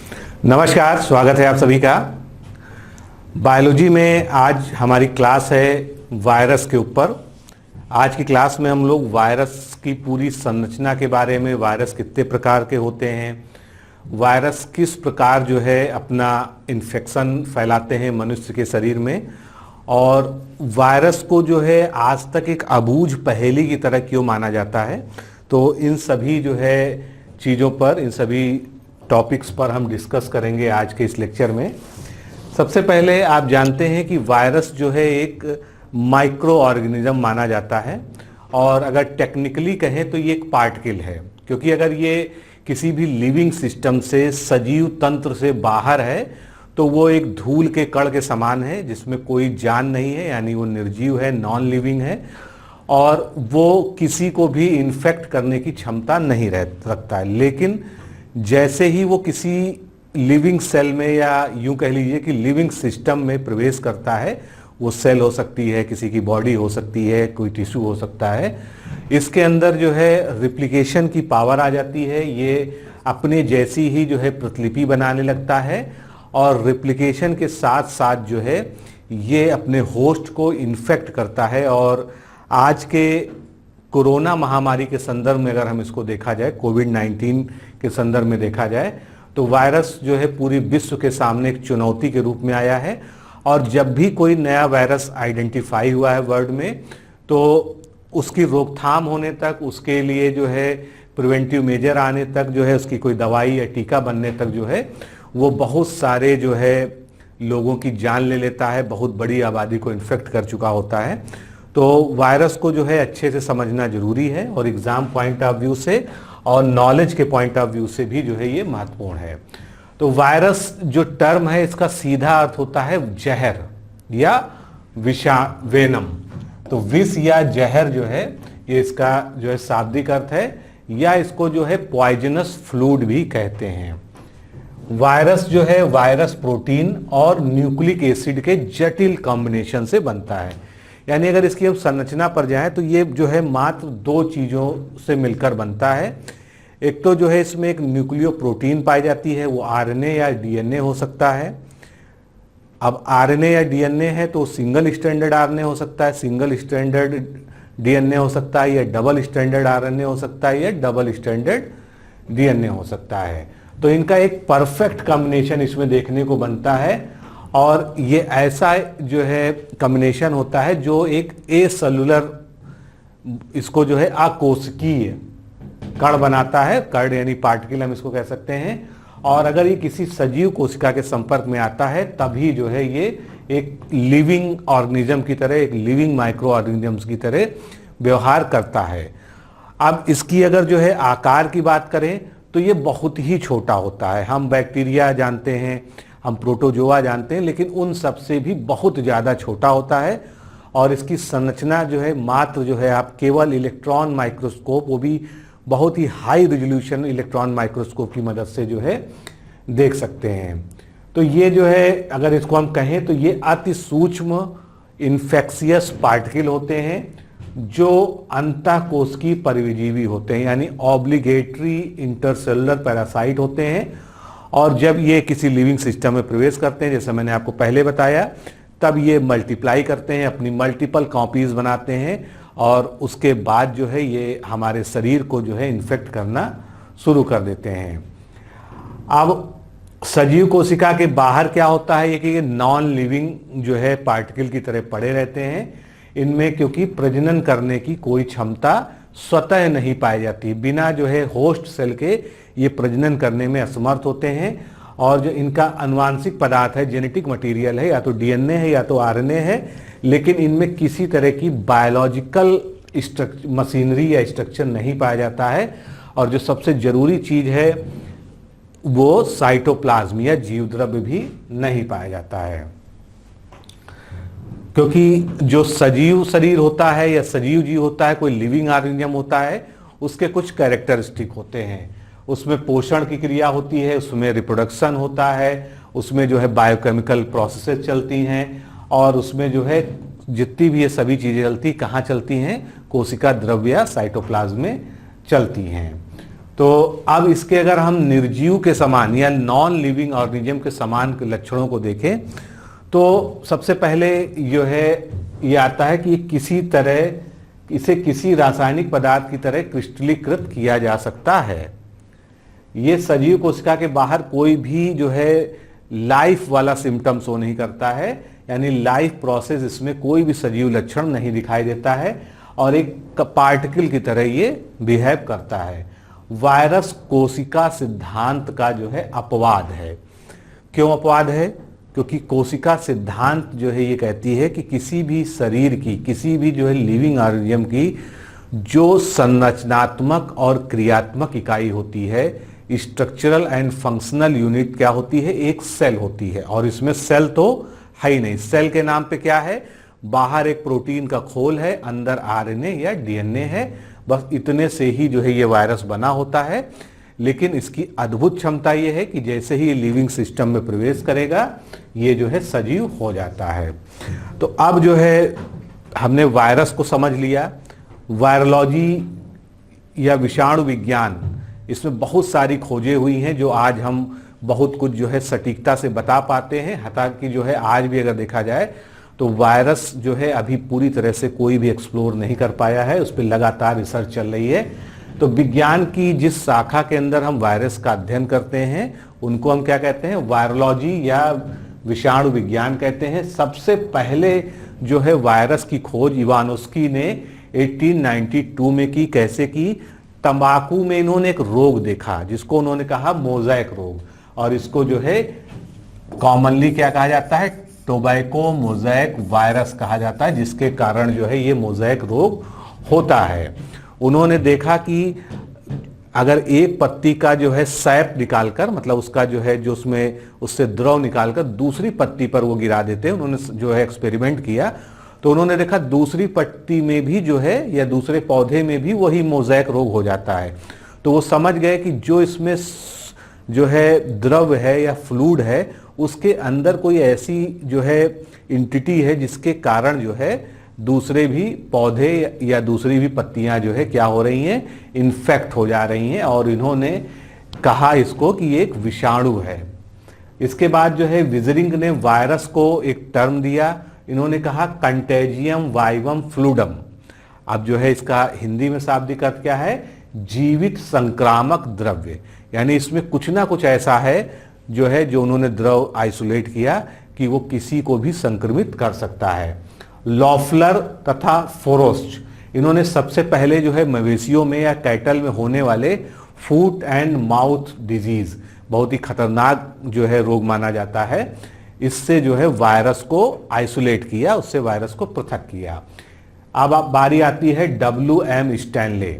नमस्कार, स्वागत है आप सभी का। बायोलॉजी में आज हमारी क्लास है वायरस के ऊपर। आज की क्लास में हम लोग वायरस की पूरी संरचना के बारे में, वायरस कितने प्रकार के होते हैं, वायरस किस प्रकार जो है अपना इन्फेक्शन फैलाते हैं मनुष्य के शरीर में, और वायरस को जो है आज तक एक अबूझ पहेली की तरह क्यों माना जाता है। तो इन सभी जो है चीज़ों पर, इन सभी टॉपिक्स पर हम डिस्कस करेंगे आज के इस लेक्चर में। सबसे पहले आप जानते हैं कि वायरस जो है एक माइक्रो ऑर्गेनिज्म माना जाता है, और अगर टेक्निकली कहें तो ये एक पार्टिकल है, क्योंकि अगर ये किसी भी लिविंग सिस्टम से, सजीव तंत्र से बाहर है तो वो एक धूल के कण के समान है जिसमें कोई जान नहीं है, यानी वो निर्जीव है, नॉन लिविंग है, और वो किसी को भी इन्फेक्ट करने की क्षमता नहीं रखता है। लेकिन जैसे ही वो किसी लिविंग सेल में, या यूं कह लीजिए कि लिविंग सिस्टम में प्रवेश करता है, वो सेल हो सकती है, किसी की बॉडी हो सकती है, कोई टिश्यू हो सकता है, इसके अंदर जो है रिप्लिकेशन की पावर आ जाती है। ये अपने जैसी ही जो है प्रतिलिपि बनाने लगता है, और रिप्लिकेशन के साथ साथ जो है ये अपने होस्ट को इन्फेक्ट करता है। और आज के कोरोना महामारी के संदर्भ में अगर हम इसको देखा जाए, कोविड-19 के संदर्भ में देखा जाए, तो वायरस जो है पूरी विश्व के सामने एक चुनौती के रूप में आया है। और जब भी कोई नया वायरस आइडेंटिफाई हुआ है वर्ल्ड में, तो उसकी रोकथाम होने तक, उसके लिए जो है प्रिवेंटिव मेजर आने तक, जो है उसकी कोई दवाई या टीका बनने तक जो है वो बहुत सारे जो है लोगों की जान ले लेता है, बहुत बड़ी आबादी को इन्फेक्ट कर चुका होता है। तो वायरस को जो है अच्छे से समझना जरूरी है, और एग्जाम पॉइंट ऑफ व्यू से और नॉलेज के पॉइंट ऑफ व्यू से भी जो है ये महत्वपूर्ण है। तो वायरस जो टर्म है, इसका सीधा अर्थ होता है जहर या वेनम। तो विष या जहर जो है ये इसका जो है शाब्दिक अर्थ है, या इसको जो है पॉइजनस फ्लूइड भी कहते हैं। वायरस जो है वायरस प्रोटीन और न्यूक्लिक एसिड के जटिल कॉम्बिनेशन से बनता है। यानी अगर इसकी हम संरचना पर जाएं तो ये जो है मात्र दो चीज़ों से मिलकर बनता है। एक तो जो है इसमें एक न्यूक्लियो प्रोटीन पाई जाती है, वो आरएनए या डीएनए हो सकता है। अब आरएनए या डीएनए है तो सिंगल स्ट्रैंडेड आरएनए हो सकता है, सिंगल स्ट्रैंडेड डीएनए हो सकता है, या डबल स्ट्रैंडेड आरएनए हो सकता है, या डबल स्ट्रैंडेड डीएनए हो सकता है। तो इनका एक परफेक्ट कॉम्बिनेशन इसमें देखने को बनता है, और ये ऐसा जो है कॉम्बिनेशन होता है जो एक एसेलुलर, इसको जो है अकोशिकीय कण बनाता है। कण यानी पार्टिकल हम इसको कह सकते हैं। और अगर ये किसी सजीव कोशिका के संपर्क में आता है तभी जो है ये एक लिविंग ऑर्गेनिज्म की तरह, एक लिविंग माइक्रो ऑर्गेनिजम्स की तरह व्यवहार करता है। अब इसकी अगर जो है आकार की बात करें तो ये बहुत ही छोटा होता है। हम बैक्टीरिया जानते हैं, हम प्रोटोजोआ जानते हैं, लेकिन उन सबसे भी बहुत ज़्यादा छोटा होता है। और इसकी संरचना जो है मात्र जो है आप केवल इलेक्ट्रॉन माइक्रोस्कोप, वो भी बहुत ही हाई रिजोल्यूशन इलेक्ट्रॉन माइक्रोस्कोप की मदद से जो है देख सकते हैं। तो ये जो है अगर इसको हम कहें तो ये अति सूक्ष्म इन्फेक्शियस पार्टिकल होते हैं जो अंतःकोशिकीय परिजीवी होते हैं, यानी ऑब्लिगेटरी इंटरसेलुलर पैरासाइट होते हैं। और जब ये किसी लिविंग सिस्टम में प्रवेश करते हैं, जैसे मैंने आपको पहले बताया, तब ये मल्टीप्लाई करते हैं, अपनी मल्टीपल कॉपीज बनाते हैं, और उसके बाद जो है ये हमारे शरीर को जो है इन्फेक्ट करना शुरू कर देते हैं। अब सजीव कोशिका के बाहर क्या होता है, ये कि ये नॉन लिविंग जो है पार्टिकल की तरह पड़े रहते हैं। इनमें क्योंकि प्रजनन करने की कोई क्षमता स्वतः नहीं पाई जाती, बिना जो है होस्ट सेल के ये प्रजनन करने में असमर्थ होते हैं। और जो इनका आनुवांशिक पदार्थ है, जेनेटिक मटेरियल है, या तो डीएनए है या तो आरएनए है, लेकिन इनमें किसी तरह की बायोलॉजिकल मशीनरी या स्ट्रक्चर नहीं पाया जाता है। और जो सबसे जरूरी चीज है वो साइटोप्लाज्म या जीवद्रव्य भी नहीं पाया जाता है, क्योंकि जो सजीव शरीर होता है या सजीव जीव होता है, कोई लिविंग ऑर्गेनिज्म होता है, उसके कुछ कैरेक्टरिस्टिक होते हैं। उसमें पोषण की क्रिया होती है, उसमें रिप्रोडक्शन होता है, उसमें जो है बायोकेमिकल प्रोसेसेस चलती हैं, और उसमें जो है जितनी भी ये सभी चीज़ें चलती कहाँ चलती हैं, कोशिका द्रव्य या साइटोप्लाज्म में चलती हैं। तो अब इसके अगर हम निर्जीव के समान या नॉन लिविंग ऑर्गेनिज्म के समान के लक्षणों को देखें तो सबसे पहले जो है ये आता है कि किसी तरह इसे किसी रासायनिक पदार्थ की तरह क्रिस्टलीकृत किया जा सकता है। ये सजीव कोशिका के बाहर कोई भी जो है लाइफ वाला सिम्टम शो नहीं करता है, यानी लाइफ प्रोसेस इसमें कोई भी सजीव लक्षण नहीं दिखाई देता है और एक पार्टिकल की तरह ये बिहेव करता है। वायरस कोशिका सिद्धांत का जो है अपवाद है। क्यों अपवाद है? क्योंकि कोशिका सिद्धांत जो है ये कहती है कि किसी भी शरीर की, किसी भी जो है लिविंग ऑर्गेनिज्म की जो संरचनात्मक और क्रियात्मक इकाई होती है, स्ट्रक्चरल एंड फंक्शनल यूनिट क्या होती है? एक सेल होती है। और इसमें सेल तो है ही नहीं। सेल के नाम पे क्या है? बाहर एक प्रोटीन का खोल है, अंदर आरएनए या डीएनए है, बस इतने से ही जो है ये वायरस बना होता है। लेकिन इसकी अद्भुत क्षमता ये है कि जैसे ही ये लिविंग सिस्टम में प्रवेश करेगा ये जो है सजीव हो जाता है। तो अब जो है हमने वायरस को समझ लिया। वायरोलॉजी या विषाणु विज्ञान, इसमें बहुत सारी खोजें हुई हैं जो आज हम बहुत कुछ जो है सटीकता से बता पाते हैं। हालांकि जो है आज भी अगर देखा जाए तो वायरस जो है अभी पूरी तरह से कोई भी एक्सप्लोर नहीं कर पाया है, उस पर लगातार रिसर्च चल रही है। तो विज्ञान की जिस शाखा के अंदर हम वायरस का अध्ययन करते हैं उनको हम क्या कहते हैं? वायरोलॉजी या विषाणु विज्ञान कहते हैं। सबसे पहले जो है वायरस की खोज इवानोस्की ने 1892 में की। कैसे की? तंबाकू में इन्होंने एक रोग देखा जिसको उन्होंने कहा मोज़ेक रोग, और इसको जो है कॉमनली क्या कहा जाता है? टोबैको मोज़ेक वायरस कहा जाता है, जिसके कारण जो है ये मोज़ेक रोग होता है। उन्होंने देखा कि अगर एक पत्ती का जो है सैप निकालकर, मतलब उसका जो है जो उसमें उससे द्रव निकालकर दूसरी पत्ती पर वो गिरा देते हैं, उन्होंने जो है एक्सपेरिमेंट किया तो उन्होंने देखा दूसरी पत्ती में भी जो है या दूसरे पौधे में भी वही मोज़ेक रोग हो जाता है। तो वो समझ गए कि जो इसमें जो है द्रव है या फ्लूइड है उसके अंदर कोई ऐसी जो है इंटिटी है जिसके कारण जो है दूसरे भी पौधे या दूसरी भी पत्तियां जो है क्या हो रही हैं? इन्फेक्ट हो जा रही हैं। और इन्होंने कहा इसको कि ये एक विषाणु है। इसके बाद जो है विजरिंग ने वायरस को एक टर्म दिया, इन्होंने कहा कंटेजियम वाइवम फ्लूडम। अब जो है इसका हिंदी में शाब्दिक अर्थ क्या है? जीवित संक्रामक द्रव्य। यानी इसमें कुछ ना कुछ ऐसा है जो है जो उन्होंने द्रव आइसोलेट किया कि वो किसी को भी संक्रमित कर सकता है। लॉफलर तथा फोरोस्ट, इन्होंने सबसे पहले जो है मवेशियों में या कैटल में होने वाले फूट एंड माउथ डिजीज, बहुत ही खतरनाक जो है रोग माना जाता है, इससे जो है वायरस को आइसोलेट किया, उससे वायरस को पृथक किया। अब बारी आती है WM स्टैनले।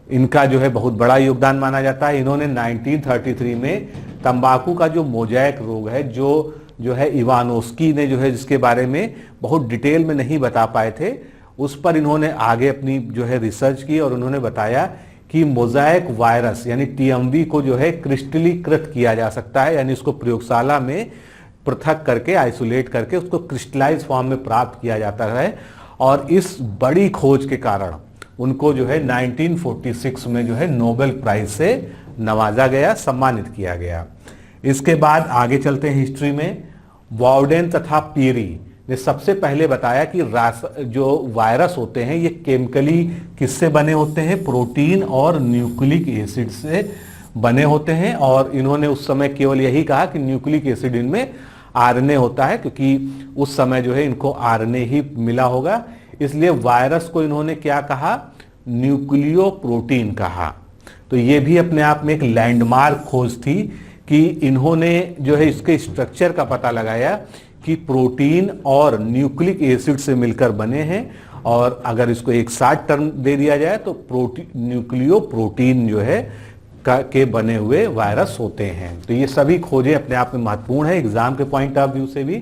इनका जो है बहुत बड़ा योगदान माना जाता है। इन्होंने 1933 में तंबाकू का जो मोज़ेक रोग है जो है इवानोस्की ने जो है जिसके बारे में बहुत डिटेल में नहीं बता पाए थे, उस पर इन्होंने आगे अपनी जो है रिसर्च की और उन्होंने बताया कि मोज़ेक वायरस यानी TMV को जो है क्रिस्टलीकृत किया जा सकता है, यानी उसको प्रयोगशाला में पृथक करके आइसोलेट करके उसको क्रिस्टलाइज फॉर्म में प्राप्त किया जाता है। और इस बड़ी खोज के कारण उनको जो है 1946 में जो है नोबेल प्राइज से नवाजा गया, सम्मानित किया गया। इसके बाद आगे चलते हैं हिस्ट्री में। वार्डेन तथा पीरी ने सबसे पहले बताया कि जो वायरस होते हैं ये केमिकली किससे बने होते हैं? प्रोटीन और न्यूक्लिक एसिड से बने होते हैं। और इन्होंने उस समय केवल यही कहा कि न्यूक्लिक एसिड इनमें RNA होता है, क्योंकि उस समय जो है इनको RNA ही मिला होगा, इसलिए वायरस को इन्होंने क्या कहा? न्यूक्लियो प्रोटीन कहा। तो ये भी अपने आप में एक लैंडमार्क खोज थी कि इन्होंने जो है इसके स्ट्रक्चर का पता लगाया कि प्रोटीन और न्यूक्लिक एसिड से मिलकर बने हैं, और अगर इसको एक साथ टर्म दे दिया जाए तो न्यूक्लियो प्रोटीन जो है के बने हुए वायरस होते हैं। तो ये सभी खोजें अपने आप में महत्वपूर्ण है एग्जाम के पॉइंट ऑफ व्यू से भी।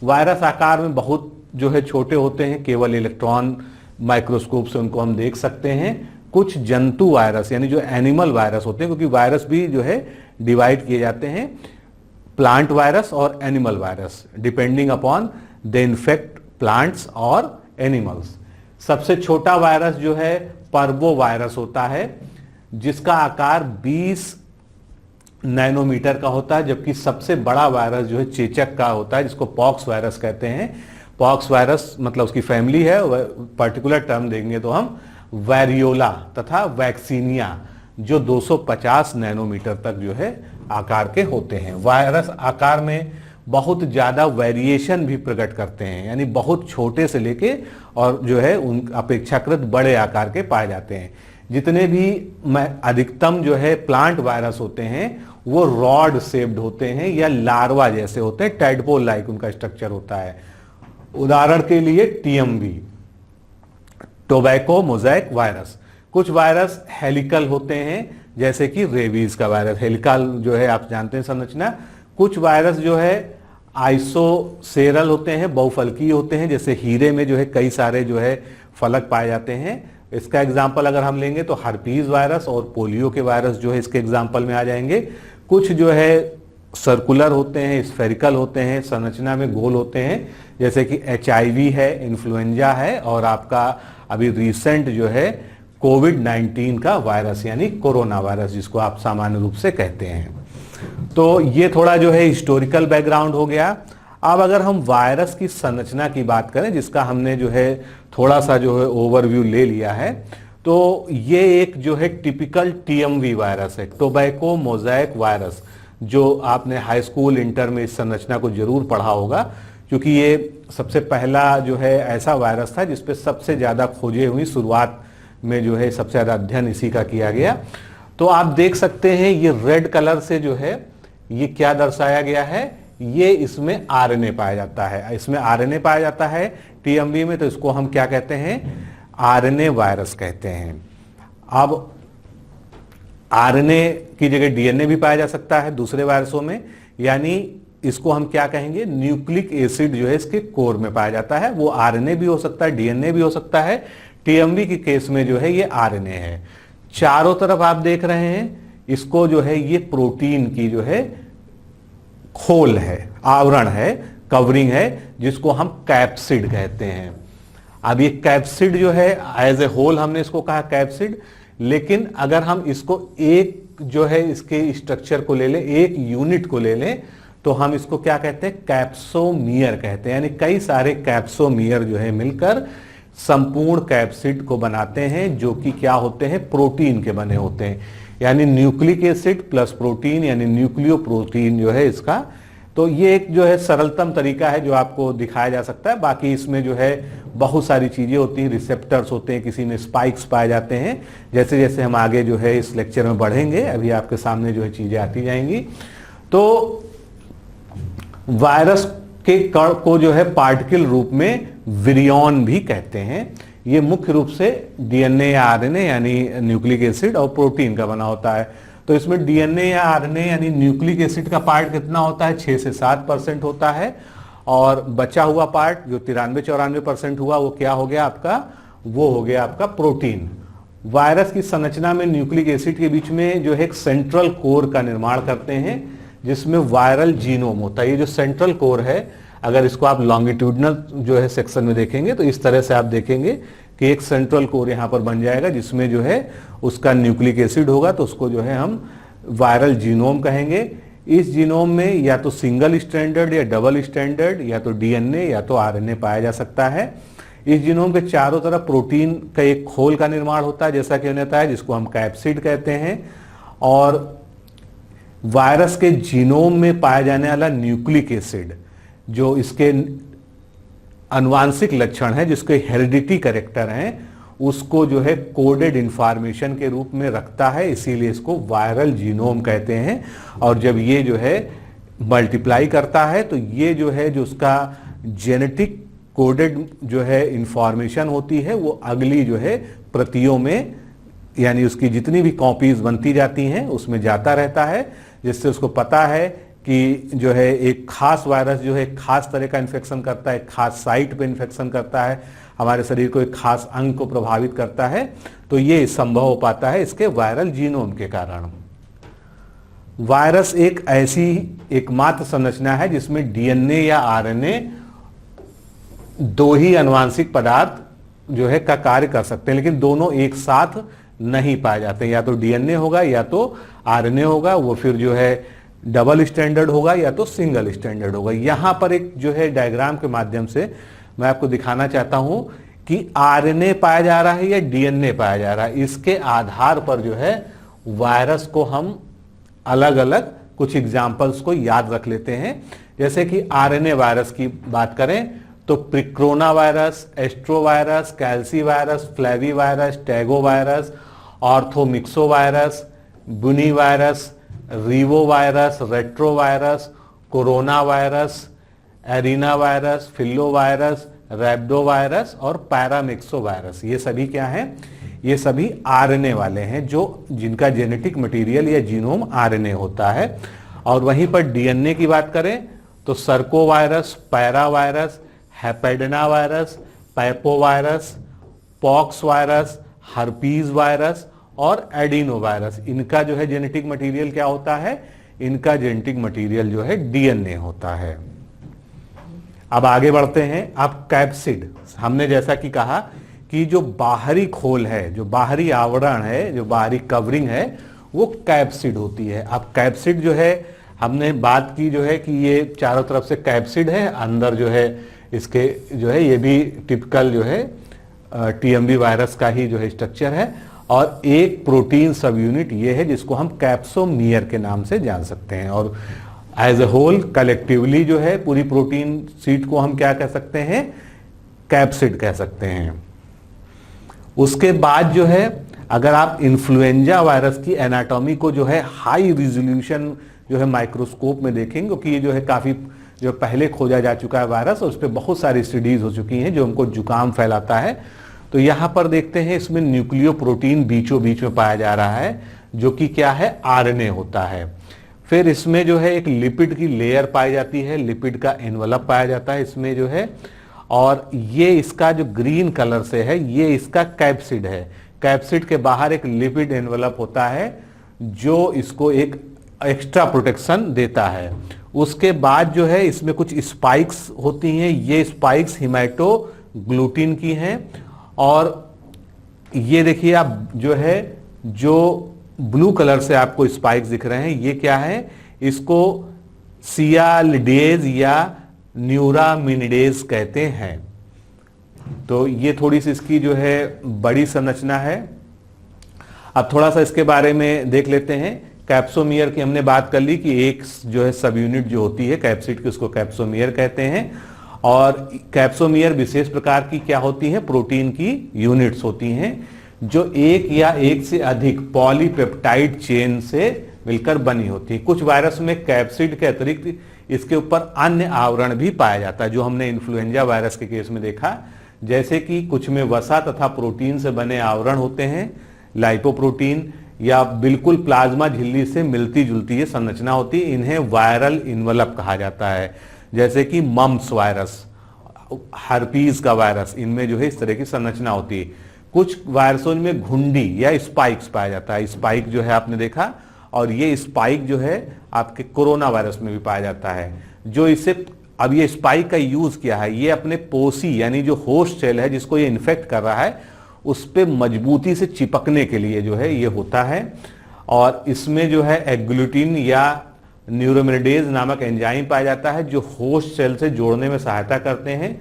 वायरस आकार में बहुत जो है छोटे होते हैं, केवल इलेक्ट्रॉन माइक्रोस्कोप से उनको हम देख सकते हैं। कुछ जंतु वायरस यानी जो एनिमल वायरस होते हैं, क्योंकि वायरस भी जो है डिवाइड किए जाते हैं, प्लांट वायरस और animal virus, depending upon the infect plants और एनिमल्स। सबसे छोटा वायरस जो है पर्वो वायरस होता है, जिसका आकार 20 नैनोमीटर का होता है, जबकि सबसे बड़ा वायरस जो है चेचक का होता है, जिसको पॉक्स वायरस कहते हैं। पॉक्स वायरस मतलब उसकी फैमिली है, पर्टिकुलर टर्म देंगे तो हम वैरियोला तथा वैक्सीनिया, जो 250 नैनोमीटर तक जो है आकार के होते हैं। वायरस आकार में बहुत ज़्यादा वेरिएशन भी प्रकट करते हैं, यानी बहुत छोटे से लेके और जो है उन अपेक्षाकृत बड़े आकार के पाए जाते हैं। जितने भी अधिकतम जो है प्लांट वायरस होते हैं वो रॉड शेप्ड होते हैं या लार्वा जैसे होते हैं, टैडपोल लाइक उनका स्ट्रक्चर होता है। उदाहरण के लिए टीएमवी, टोबैको मोज़ेक वायरस। कुछ वायरस हेलिकल होते हैं, जैसे कि रेबीज का वायरस हेलिकल जो है आप जानते हैं संरचना। कुछ वायरस जो है आइसोसेरल होते हैं, बहुफलकीय होते हैं, जैसे हीरे में जो है कई सारे जो है फलक पाए जाते हैं। इसका एग्जाम्पल अगर हम लेंगे तो हर्पीज वायरस और पोलियो के वायरस जो है इसके एग्जाम्पल में आ जाएंगे। कुछ जो है सर्कुलर होते हैं, स्फेरिकल होते हैं, संरचना में गोल होते हैं, जैसे कि HIV है, इन्फ्लुएंजा है, और आपका अभी रिसेंट जो है कोविड-19 का वायरस यानी कोरोना वायरस, जिसको आप सामान्य रूप से कहते हैं। तो ये थोड़ा जो है हिस्टोरिकल बैकग्राउंड हो गया। अब अगर हम वायरस की संरचना की बात करें, जिसका हमने जो है थोड़ा सा जो है ओवरव्यू ले लिया है, तो ये एक जो है टिपिकल TMV वायरस है, टोबैको मोज़ेक वायरस, जो आपने हाई स्कूल इंटर में इस संरचना को जरूर पढ़ा होगा, क्योंकि ये सबसे पहला जो है ऐसा वायरस था जिसपे सबसे ज़्यादा खोजें हुई। शुरुआत में जो है सबसे ज़्यादा अध्ययन इसी का किया गया। तो आप देख सकते हैं ये रेड कलर से जो है ये क्या दर्शाया गया है, ये इसमें RNA पाया जाता है। इसमें RNA पाया जाता है TMV में, तो इसको हम क्या कहते हैं, RNA वायरस कहते हैं। अब RNA की जगह DNA भी पाया जा सकता है दूसरे वायरसों में, यानी इसको हम क्या कहेंगे, न्यूक्लिक एसिड जो है इसके कोर में पाया जाता है। वो RNA भी हो सकता है, DNA भी हो सकता है। TMV के केस में जो है ये RNA है। चारों तरफ आप देख रहे हैं इसको जो है ये प्रोटीन की जो है खोल है, आवरण है, कवरिंग है, जिसको हम कैप्सिड कहते हैं। अब ये कैप्सिड जो है एज ए होल हमने इसको कहा कैप्सिड, लेकिन अगर हम इसको एक जो है इसके स्ट्रक्चर को ले लें, एक यूनिट को ले लें, तो हम इसको क्या कहते हैं, कैप्सोमियर कहते हैं। यानी कई सारे कैप्सोमियर जो है मिलकर संपूर्ण कैप्सिड को बनाते हैं, जो कि क्या होते हैं, प्रोटीन के बने होते हैं। यानी न्यूक्लिक एसिड प्लस प्रोटीन यानी न्यूक्लियो प्रोटीन जो है इसका। तो ये एक जो है सरलतम तरीका है जो आपको दिखाया जा सकता है। बाकी इसमें जो है बहुत सारी चीजें होती हैं, रिसेप्टर्स होते हैं, किसी में स्पाइक्स पाए जाते हैं। जैसे जैसे हम आगे जो है इस लेक्चर में बढ़ेंगे, अभी आपके सामने जो है चीजें आती जाएंगी। तो वायरस के कण को जो है पार्टिकल रूप में विरियॉन भी कहते हैं। ये मुख्य रूप से DNA या RNA यानी न्यूक्लिक एसिड और प्रोटीन का बना होता है। तो इसमें DNA या RNA यानी न्यूक्लिक एसिड का पार्ट कितना होता है, 6 से 7% होता है, और बचा हुआ पार्ट जो 93-94% हुआ वो क्या हो गया आपका, वो हो गया आपका प्रोटीन। वायरस की संरचना में न्यूक्लिक एसिड के बीच में जो है एक सेंट्रल कोर का निर्माण करते हैं, जिसमें वायरल जीनोम होता है। ये जो सेंट्रल कोर है, अगर इसको आप लॉन्गिट्यूडनल जो है सेक्शन में देखेंगे तो इस तरह से आप देखेंगे कि एक सेंट्रल कोर यहाँ पर बन जाएगा, जिसमें जो है उसका न्यूक्लिक एसिड होगा, तो उसको जो है हम वायरल जीनोम कहेंगे। इस जीनोम में या तो सिंगल स्ट्रैंडर्ड या डबल स्ट्रैंडर्ड या तो DNA या तो RNA पाया जा सकता है। इस जीनोम के चारों तरफ प्रोटीन का एक खोल का निर्माण होता है, जैसा कि हमने बताया, जिसको हम कैप्सिड कहते हैं। और वायरस के जीनोम में पाया जाने वाला न्यूक्लिक एसिड जो इसके अनुवांशिक लक्षण है, जिसके हेरिडिटी कैरेक्टर हैं, उसको जो है कोडेड इंफॉर्मेशन के रूप में रखता है, इसीलिए इसको वायरल जीनोम कहते हैं। और जब ये जो है मल्टीप्लाई करता है तो ये जो है जो उसका जेनेटिक कोडेड जो है इंफॉर्मेशन होती है वो अगली जो है प्रतियों में, यानी उसकी जितनी भी कॉपीज बनती जाती हैं उसमें जाता रहता है, जिससे उसको पता है कि जो है एक खास वायरस जो है खास तरह का इन्फेक्शन करता है, खास साइट पे इन्फेक्शन करता है, हमारे शरीर को एक खास अंग को प्रभावित करता है। तो ये संभव हो पाता है इसके वायरल जीनोम के कारण। वायरस एक ऐसी एकमात्र संरचना है जिसमें DNA या RNA दो ही अनुवांशिक पदार्थ जो है का कार्य कर सकते हैं, लेकिन दोनों एक साथ नहीं पाए जाते हैं। या तो डीएनए होगा या तो आरएनए होगा, वो फिर जो है डबल स्टैंडर्ड होगा या तो सिंगल स्टैंडर्ड होगा। यहां पर एक जो है डायग्राम के माध्यम से मैं आपको दिखाना चाहता हूं कि आरएनए पाया जा रहा है या डीएनए पाया जा रहा है। इसके आधार पर जो है वायरस को हम अलग अलग कुछ एग्जाम्पल्स को याद रख लेते हैं। जैसे कि आरएनए वायरस की बात करें तो picorna virus, astrovirus, calici virus, flavi virus, toga virus, orthomyxo virus, bunya virus, reo virus, retro virus, corona virus, arena virus, filo virus, rhabdo virus और पैरामिक्सो वायरस। ये सभी क्या हैं? ये सभी आरएनए वाले हैं, जो जिनका जेनेटिक मटेरियल या जीनोम आरएनए होता है। और वहीं पर डीएनए की बात करें तो circo virus, para virus, hepadna virus, papo virus, pox virus, herpes virus और एडिनो वायरस, इनका जो है जेनेटिक मटेरियल क्या होता है? इनका जेनेटिक मटेरियल जो है डीएनए होता है। अब आगे बढ़ते हैं। अब कैप्सिड, हमने जैसा कि कहा कि जो बाहरी खोल है, जो बाहरी आवरण है, जो बाहरी कवरिंग है, वो कैप्सिड होती है। अब कैप्सिड जो है, हमने बात की जो है कि ये चारों तरफ से कैप्सिड है, अंदर जो है इसके जो है ये भी टिपिकल जो है टीएमवी वायरस का ही जो है स्ट्रक्चर है। और एक प्रोटीन सब यूनिट ये है जिसको हम कैप्सोमियर के नाम से जान सकते हैं। और एज ए होल कलेक्टिवली जो है पूरी प्रोटीन सीट को हम क्या कह सकते हैं? कैप्सिड कह सकते हैं। उसके बाद जो है अगर आप इन्फ्लुएंजा वायरस की एनाटॉमी को जो है हाई रिजोल्यूशन जो है माइक्रोस्कोप में देखेंगे, क्योंकि ये जो है काफी जो पहले खोजा जा चुका है वायरस और उस पर बहुत सारी स्टडीज हो चुकी हैं जो हमको जुकाम फैलाता है। तो यहां पर देखते हैं इसमें न्यूक्लियो प्रोटीन बीचों बीच में पाया जा रहा है, जो कि क्या है? आरएनए होता है। फिर इसमें जो है एक लिपिड की लेयर पाई जाती है, लिपिड का एनवलप पाया जाता है इसमें जो है। और ये इसका जो ग्रीन कलर से है, ये इसका कैप्सिड है। कैप्सिड के बाहर एक लिपिड एनवलप होता है जो इसको एक एक्स्ट्रा प्रोटेक्शन देता है। उसके बाद जो है इसमें कुछ स्पाइक्स होती हैं, ये स्पाइक्स हिमेटोग्लूटिन की हैं। और ये देखिए आप जो है, जो ब्लू कलर से आपको स्पाइक्स दिख रहे हैं, ये क्या है? इसको सियालिडेज या न्यूरामिनिडेज कहते हैं। तो ये थोड़ी सी इसकी जो है बड़ी संरचना है। अब थोड़ा सा इसके बारे में देख लेते हैं। कैप्सोमियर की हमने बात कर ली कि एक जो है सब यूनिट जो होती है कैप्सिड की, उसको कैप्सोमियर कहते हैं। और कैप्सोमियर विशेष प्रकार की क्या होती है? प्रोटीन की यूनिट्स होती हैं जो एक या एक से अधिक पॉलीपेप्टाइड चेन से मिलकर बनी होती है। कुछ वायरस में कैप्सिड के अतिरिक्त इसके ऊपर अन्य आवरण भी पाया जाता है, जो हमने इन्फ्लुएंजा वायरस के केस में देखा। जैसे कि कुछ में वसा तथा प्रोटीन से बने आवरण होते हैं, लाइपोप्रोटीन, या बिल्कुल प्लाज्मा झिल्ली से मिलती जुलती ये संरचना होती है। इन्हें वायरल इन्वलप कहा जाता है। जैसे कि मम्प्स वायरस, हर्पीज का वायरस, इनमें जो है इस तरह की संरचना होती है। कुछ वायरसों में घुंडी या स्पाइक्स पाया जाता है। स्पाइक जो है आपने देखा, और ये स्पाइक जो है आपके कोरोना वायरस में भी पाया जाता है। जो इसे, अब ये स्पाइक का यूज क्या है? ये अपने पोसी यानी जो होस्ट सेल है जिसको ये इन्फेक्ट कर रहा है, उस पे मजबूती से चिपकने के लिए जो है ये होता है। और इसमें जो है एग्लूटिन या न्यूरोमिनिडेज नामक एंजाइम पाया जाता है जो होस्ट सेल से जोड़ने में सहायता करते हैं।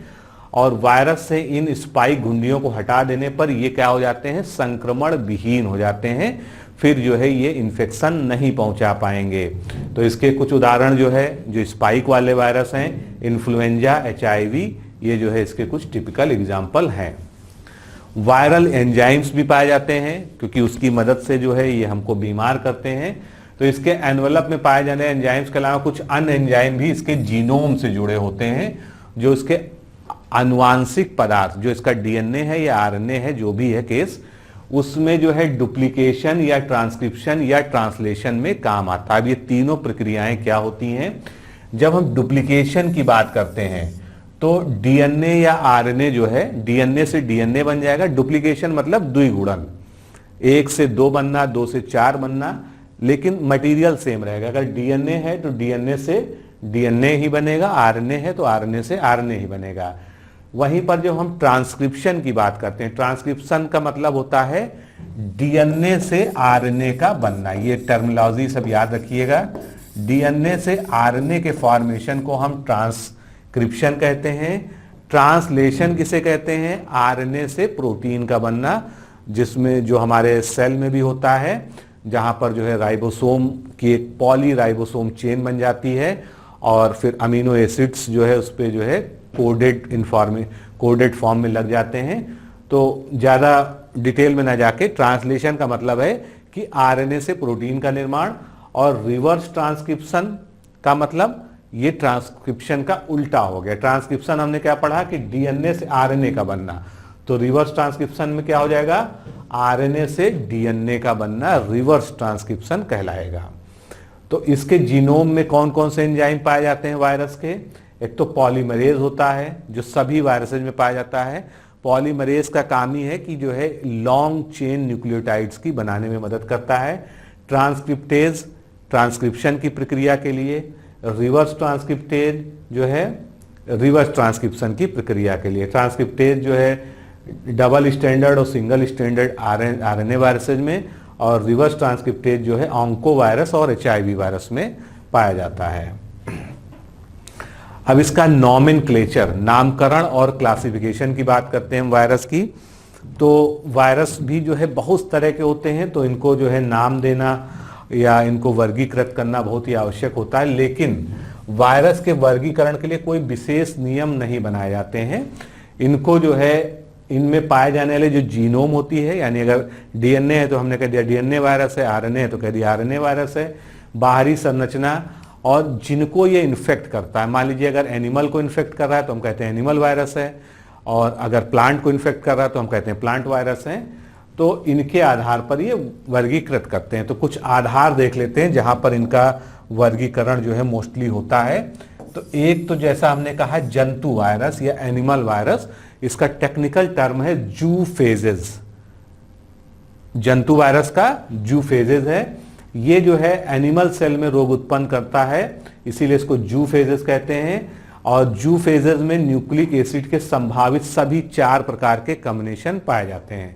और वायरस से इन स्पाइक घुंडियों को हटा देने पर ये क्या हो जाते हैं? संक्रमण विहीन हो जाते हैं। फिर जो है ये इन्फेक्शन नहीं पहुंचा पाएंगे। तो इसके कुछ उदाहरण जो है, जो स्पाइक वाले वायरस हैं, इन्फ्लुएंजा, एचआईवी, ये जो है इसके कुछ टिपिकल एग्जाम्पल हैं। वायरल एंजाइम्स भी पाए जाते हैं, क्योंकि उसकी मदद से जो है ये हमको बीमार करते हैं। तो इसके एनवलप में पाए जाने एंजाइम्स के अलावा कुछ अन्य एंजाइम भी इसके जीनोम से जुड़े होते हैं, जो इसके आनुवांशिक पदार्थ, जो इसका डीएनए है या आरएनए है, जो भी है केस, उसमें जो है डुप्लीकेशन या ट्रांसक्रिप्शन या ट्रांसलेशन में काम आता है। अब ये तीनों प्रक्रियाएं क्या होती हैं? जब हम डुप्लीकेशन की बात करते हैं तो डीएनए या आरएनए जो है, डीएनए से डीएनए बन जाएगा। डुप्लीकेशन मतलब द्विगुणन, 1 से 2 बनना, 2 से 4 बनना, लेकिन मटेरियल सेम रहेगा। अगर डीएनए है तो डीएनए से डीएनए ही बनेगा, आरएनए है तो आरएनए से आरएनए ही बनेगा। वहीं पर जब हम ट्रांसक्रिप्शन की बात करते हैं, ट्रांसक्रिप्शन का मतलब होता है डीएनए से आरएनए का बनना। ये टर्मिनोलॉजी सब याद रखिएगा। डीएनए से आरएनए के फॉर्मेशन को हम ट्रांसक्रिप्शन कहते हैं। ट्रांसलेशन किसे कहते हैं? आरएनए से प्रोटीन का बनना, जिसमें जो हमारे सेल में भी होता है, जहां पर जो है राइबोसोम की एक पॉली राइबोसोम चेन बन जाती है और फिर अमीनो एसिड्स जो है उस पर जो है कोडेड फॉर्म में लग जाते हैं। तो ज़्यादा डिटेल में ना जाके ट्रांसलेशन का मतलब है कि आरएनए से प्रोटीन का निर्माण, और रिवर्स ट्रांसक्रिप्शन का मतलब ये ट्रांसक्रिप्शन का उल्टा हो गया। ट्रांसक्रिप्शन हमने क्या पढ़ा कि डीएनए से आरएनए का बनना, तो रिवर्स ट्रांसक्रिप्शन में क्या हो जाएगा? आरएनए से डीएनए का बनना रिवर्स ट्रांसक्रिप्शन कहलाएगा। तो इसके जीनोम में कौन कौन से एंजाइम पाए जाते हैं वायरस के? एक तो पॉलीमरेज होता है जो सभी वायरसेज में पाया जाता है। पॉलीमरेज का काम ही है कि जो है लॉन्ग चेन न्यूक्लियोटाइड्स की बनाने में मदद करता है। ट्रांसक्रिप्टेज ट्रांसक्रिप्शन की प्रक्रिया के लिए, रिवर्स ट्रांसक्रिप्टेज जो है रिवर्स ट्रांसक्रिप्शन की प्रक्रिया के लिए। ट्रांसक्रिप्टेज जो है डबल स्टैंडर्ड और सिंगल स्टैंडर्ड आरएनए वायरसेज में, और रिवर्स ट्रांसक्रिप्टेज जो है ऑन्को वायरस और एचआईवी वायरस में पाया जाता है। अब इसका नॉमेनक्लेचर, नामकरण और क्लासिफिकेशन की बात करते हैं हम वायरस की। तो वायरस भी जो है बहुत तरह के होते हैं, तो इनको जो है नाम देना या इनको वर्गीकृत करना बहुत ही आवश्यक होता है। लेकिन वायरस के वर्गीकरण के लिए कोई विशेष नियम नहीं बनाए जाते हैं। इनको जो है इनमें पाए जाने वाले जो जीनोम होती है, यानी अगर डीएनए है तो हमने कह दिया डीएनए वायरस है, आरएनए है तो कह दिया आरएनए वायरस है। बाहरी संरचना और जिनको ये इन्फेक्ट करता है, मान लीजिए अगर एनिमल को इन्फेक्ट कर रहा है तो हम कहते हैं एनिमल वायरस है, और अगर प्लांट को इन्फेक्ट कर रहा है तो हम कहते हैं प्लांट वायरस है। तो इनके आधार पर ये वर्गीकृत करते हैं। तो कुछ आधार देख लेते हैं जहां पर इनका वर्गीकरण जो है मोस्टली होता है। तो एक तो जैसा हमने कहा जंतु वायरस या एनिमल वायरस, इसका टेक्निकल टर्म है जूफेजेस। जंतु वायरस का जूफेजेस है। ये जो है एनिमल सेल में रोग उत्पन्न करता है, इसीलिए इसको जूफेजेस कहते हैं। और जूफेजेस में न्यूक्लिक एसिड के संभावित सभी 4 प्रकार के कॉम्बिनेशन पाए जाते हैं।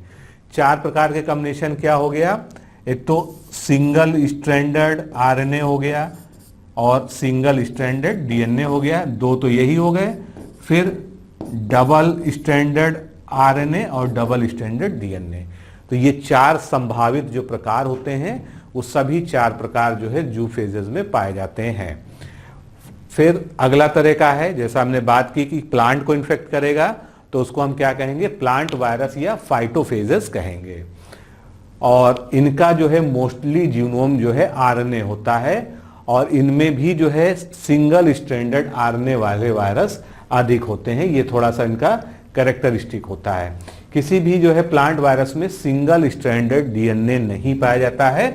4 प्रकार के कॉम्बिनेशन क्या हो गया? एक तो सिंगल स्ट्रैंडेड आरएनए हो गया और सिंगल स्ट्रैंडेड डीएनए हो गया, 2 तो यही हो गए। फिर डबल स्ट्रैंडेड आरएनए और डबल स्ट्रैंडेड डीएनए। तो ये 4 संभावित जो प्रकार होते हैं वो सभी 4 प्रकार जो है जूफेजेस में पाए जाते हैं। फिर अगला तरह का है, जैसा हमने बात की कि प्लांट को इन्फेक्ट करेगा तो उसको हम क्या कहेंगे? प्लांट वायरस या फाइटोफेजेस कहेंगे। और इनका जो है मोस्टली जीनोम जो है आरएनए होता है, और इनमें भी जो है सिंगल स्ट्रैंडेड आरएनए वाले वायरस अधिक होते हैं। ये थोड़ा सा इनका कैरेक्टरिस्टिक होता है। किसी भी जो है प्लांट वायरस में सिंगल स्ट्रैंडेड डीएनए नहीं पाया जाता है,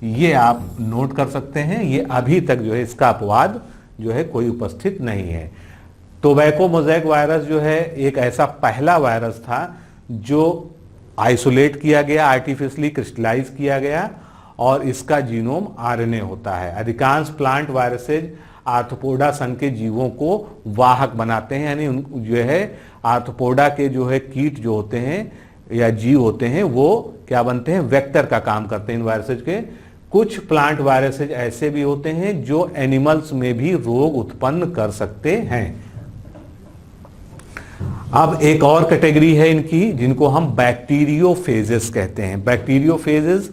ये आप नोट कर सकते हैं। ये अभी तक जो है इसका अपवाद जो है कोई उपस्थित नहीं है। टोबैको मोज़ेक वायरस जो है एक ऐसा पहला वायरस था जो आइसोलेट किया गया, आर्टिफिशियली क्रिस्टलाइज किया गया, और इसका जीनोम आरएनए होता है। अधिकांश प्लांट वायरसेज आर्थ्रोपोडा संघ के जीवों को वाहक बनाते हैं, यानी जो है आर्थ्रोपोडा के जो है कीट जो होते हैं या जीव होते हैं वो क्या बनते हैं? वेक्टर का काम करते हैं इन वायरसेज के। कुछ प्लांट वायरसेज ऐसे भी होते हैं जो एनिमल्स में भी रोग उत्पन्न कर सकते हैं। अब एक और कैटेगरी है इनकी जिनको हम बैक्टीरियोफेजेस कहते हैं। बैक्टीरियोफेजेस,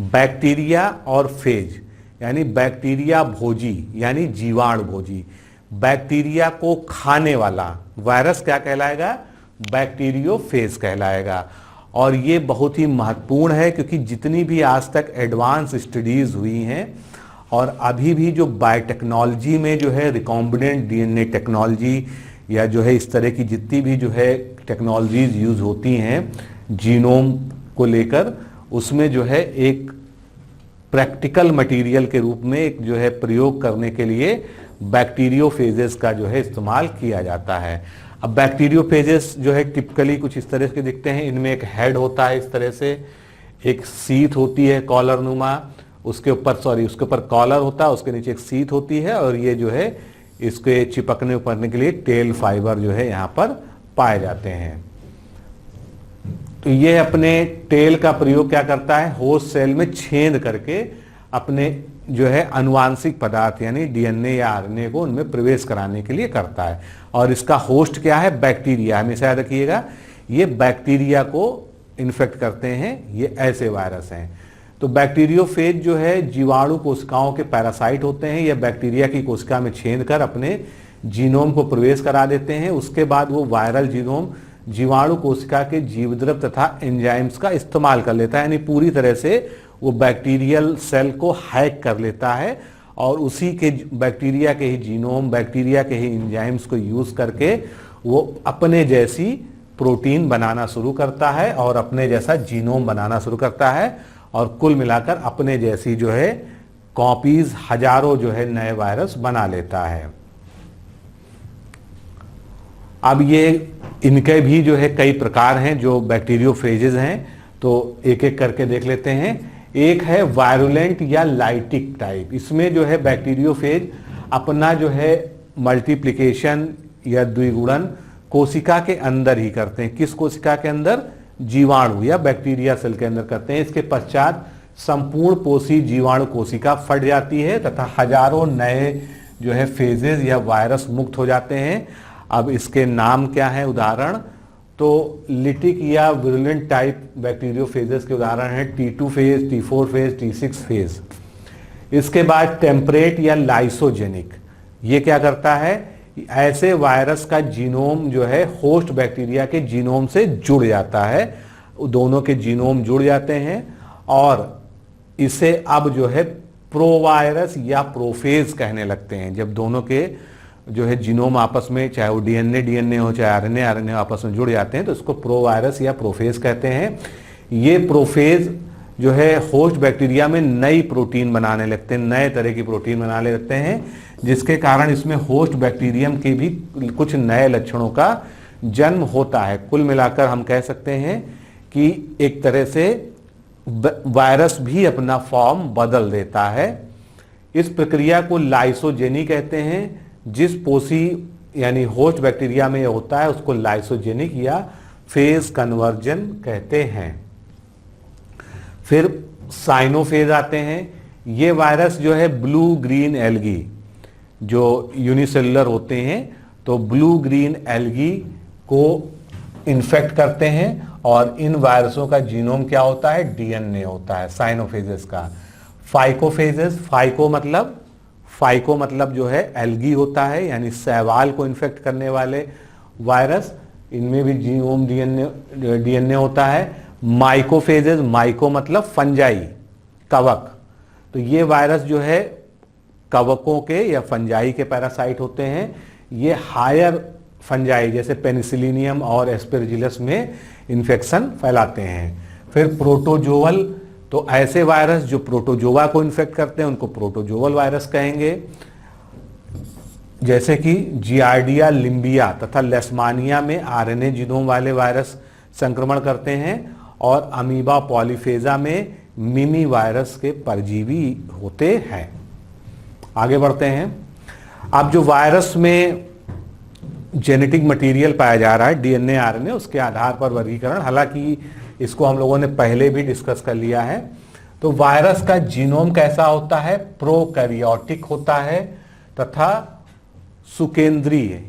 बैक्टीरिया और फेज यानी बैक्टीरिया भोजी यानी जीवाणु भोजी। बैक्टीरिया को खाने वाला वायरस क्या कहलाएगा? बैक्टीरियोफेज कहलाएगा। और ये बहुत ही महत्वपूर्ण है क्योंकि जितनी भी आज तक एडवांस स्टडीज हुई हैं और अभी भी जो बायोटेक्नोलॉजी में जो है रिकॉम्बिनेंट डीएनए टेक्नोलॉजी या जो है इस तरह की जितनी भी जो है टेक्नोलॉजीज यूज होती हैं जीनोम को लेकर, उसमें जो है एक प्रैक्टिकल मटेरियल के रूप में एक जो है प्रयोग करने के लिए बैक्टीरियोफेजेस का जो है इस्तेमाल किया जाता है। अब बैक्टीरियोफेजेस जो है टिपिकली कुछ इस तरह के दिखते हैं। इनमें एक हेड होता है इस तरह से, एक सीथ होती है कॉलर नुमा, उसके ऊपर कॉलर होता है, उसके नीचे एक सीथ होती है, और ये जो है इसके चिपकने उपरने के लिए टेल फाइबर जो है यहाँ पर पाए जाते हैं। तो ये अपने टेल का प्रयोग क्या करता है, होस्ट सेल में छेद करके अपने जो है अनुवांशिक पदार्थ यानी डीएनए या आरएनए को उनमें प्रवेश कराने के लिए करता है। और इसका होस्ट क्या है, बैक्टीरिया। हमेशा याद रखिएगा, ये बैक्टीरिया को इन्फेक्ट करते हैं, ये ऐसे वायरस हैं। तो बैक्टीरियोफेज जो है जीवाणु कोशिकाओं के पैरासाइट होते हैं। यह बैक्टीरिया की कोशिका में छेद कर अपने जीनोम को प्रवेश करा देते हैं। उसके बाद वो वायरल जीनोम जीवाणु कोशिका के जीवद्रव तथा एंजाइम्स का इस्तेमाल कर लेता है, यानी पूरी तरह से वो बैक्टीरियल सेल को हैक कर लेता है और उसी के बैक्टीरिया के ही जीनोम, बैक्टीरिया के ही एंजाइम्स को यूज करके वो अपने जैसी प्रोटीन बनाना शुरू करता है और अपने जैसा जीनोम बनाना शुरू करता है और कुल मिलाकर अपने जैसी जो है कॉपीज हजारों जो है नए वायरस बना लेता है। अब ये इनके भी जो है कई प्रकार हैं जो बैक्टीरियोफेजेस हैं, तो एक एक करके देख लेते हैं। एक है वायरुलेंट या लाइटिक टाइप। इसमें जो है बैक्टीरियोफेज अपना जो है मल्टीप्लिकेशन या द्विगुणन कोशिका के अंदर ही करते हैं। किस कोशिका के अंदर, जीवाणु या बैक्टीरिया सेल के अंदर करते हैं। इसके पश्चात संपूर्ण पोषी जीवाणु कोशिका फट जाती है तथा हजारों नए जो है फेजेस या वायरस मुक्त हो जाते हैं। अब इसके नाम क्या है, उदाहरण तो लिटिक या विरुलेंट टाइप बैक्टीरियोफेजेस के उदाहरण है T2 phase, T4 phase, T6 phase. इसके बाद टेम्परेट या लाइसोजेनिक, ये क्या करता है, ऐसे वायरस का जीनोम जो है होस्ट बैक्टीरिया के जीनोम से जुड़ जाता है, दोनों के जीनोम जुड़ जाते हैं और इसे अब जो है प्रोवायरस या प्रोफेज कहने लगते हैं। जब दोनों के जो है जीनोम आपस में, चाहे वो डीएनए हो चाहे आरएनए आपस में जुड़ जाते हैं, तो इसको प्रोवायरस या प्रोफेज कहते हैं। ये प्रोफेज जो है होस्ट बैक्टीरिया में नई प्रोटीन बनाने लगते हैं, नए तरह की प्रोटीन बनाने लगते हैं, जिसके कारण इसमें होस्ट बैक्टीरियम के भी कुछ नए लक्षणों का जन्म होता है। कुल मिलाकर हम कह सकते हैं कि एक तरह से वायरस भी अपना फॉर्म बदल देता है। इस प्रक्रिया को लाइसोजेनी कहते हैं। जिस पोषी यानी होस्ट बैक्टीरिया में होता है उसको लाइसोजेनिक या फेज कन्वर्जन कहते हैं। फिर साइनोफेज आते हैं। ये वायरस जो है ब्लू ग्रीन एल्गी जो यूनिसेलुलर होते हैं, तो ब्लू ग्रीन एल्गी को इन्फेक्ट करते हैं और इन वायरसों का जीनोम क्या होता है, डीएनए होता है साइनोफेजेस का। फाइकोफेजेस, फाइको मतलब जो है एल्गी होता है, यानी शैवाल को इन्फेक्ट करने वाले वायरस, इनमें भी जीनोम डीएनए होता है। माइकोफेजेस, माइको मतलब फंजाई, कवक, तो ये वायरस जो है कवकों के या फंजाई के पैरासाइट होते हैं। ये हायर फंजाई जैसे पेनिसिलिनियम और एस्पेरजिलस में इन्फेक्शन फैलाते हैं। फिर प्रोटोजोअल, तो ऐसे वायरस जो प्रोटोजोआ को इन्फेक्ट करते हैं उनको प्रोटोजोअल वायरस कहेंगे, जैसे कि जियार्डिया लिम्बिया तथा लेशमानिया में आरएनए जीनोम वाले वायरस संक्रमण करते हैं और अमीबा पॉलीफेजा में मिमी वायरस के परजीवी होते हैं। आगे बढ़ते हैं। अब जो वायरस में जेनेटिक मटेरियल पाया जा रहा है, डीएनए आरएनए, उसके आधार पर वर्गीकरण, हालांकि इसको हम लोगों ने पहले भी डिस्कस कर लिया है। तो वायरस का जीनोम कैसा होता है, प्रोकैरियोटिक होता है तथा सुकेंद्रीय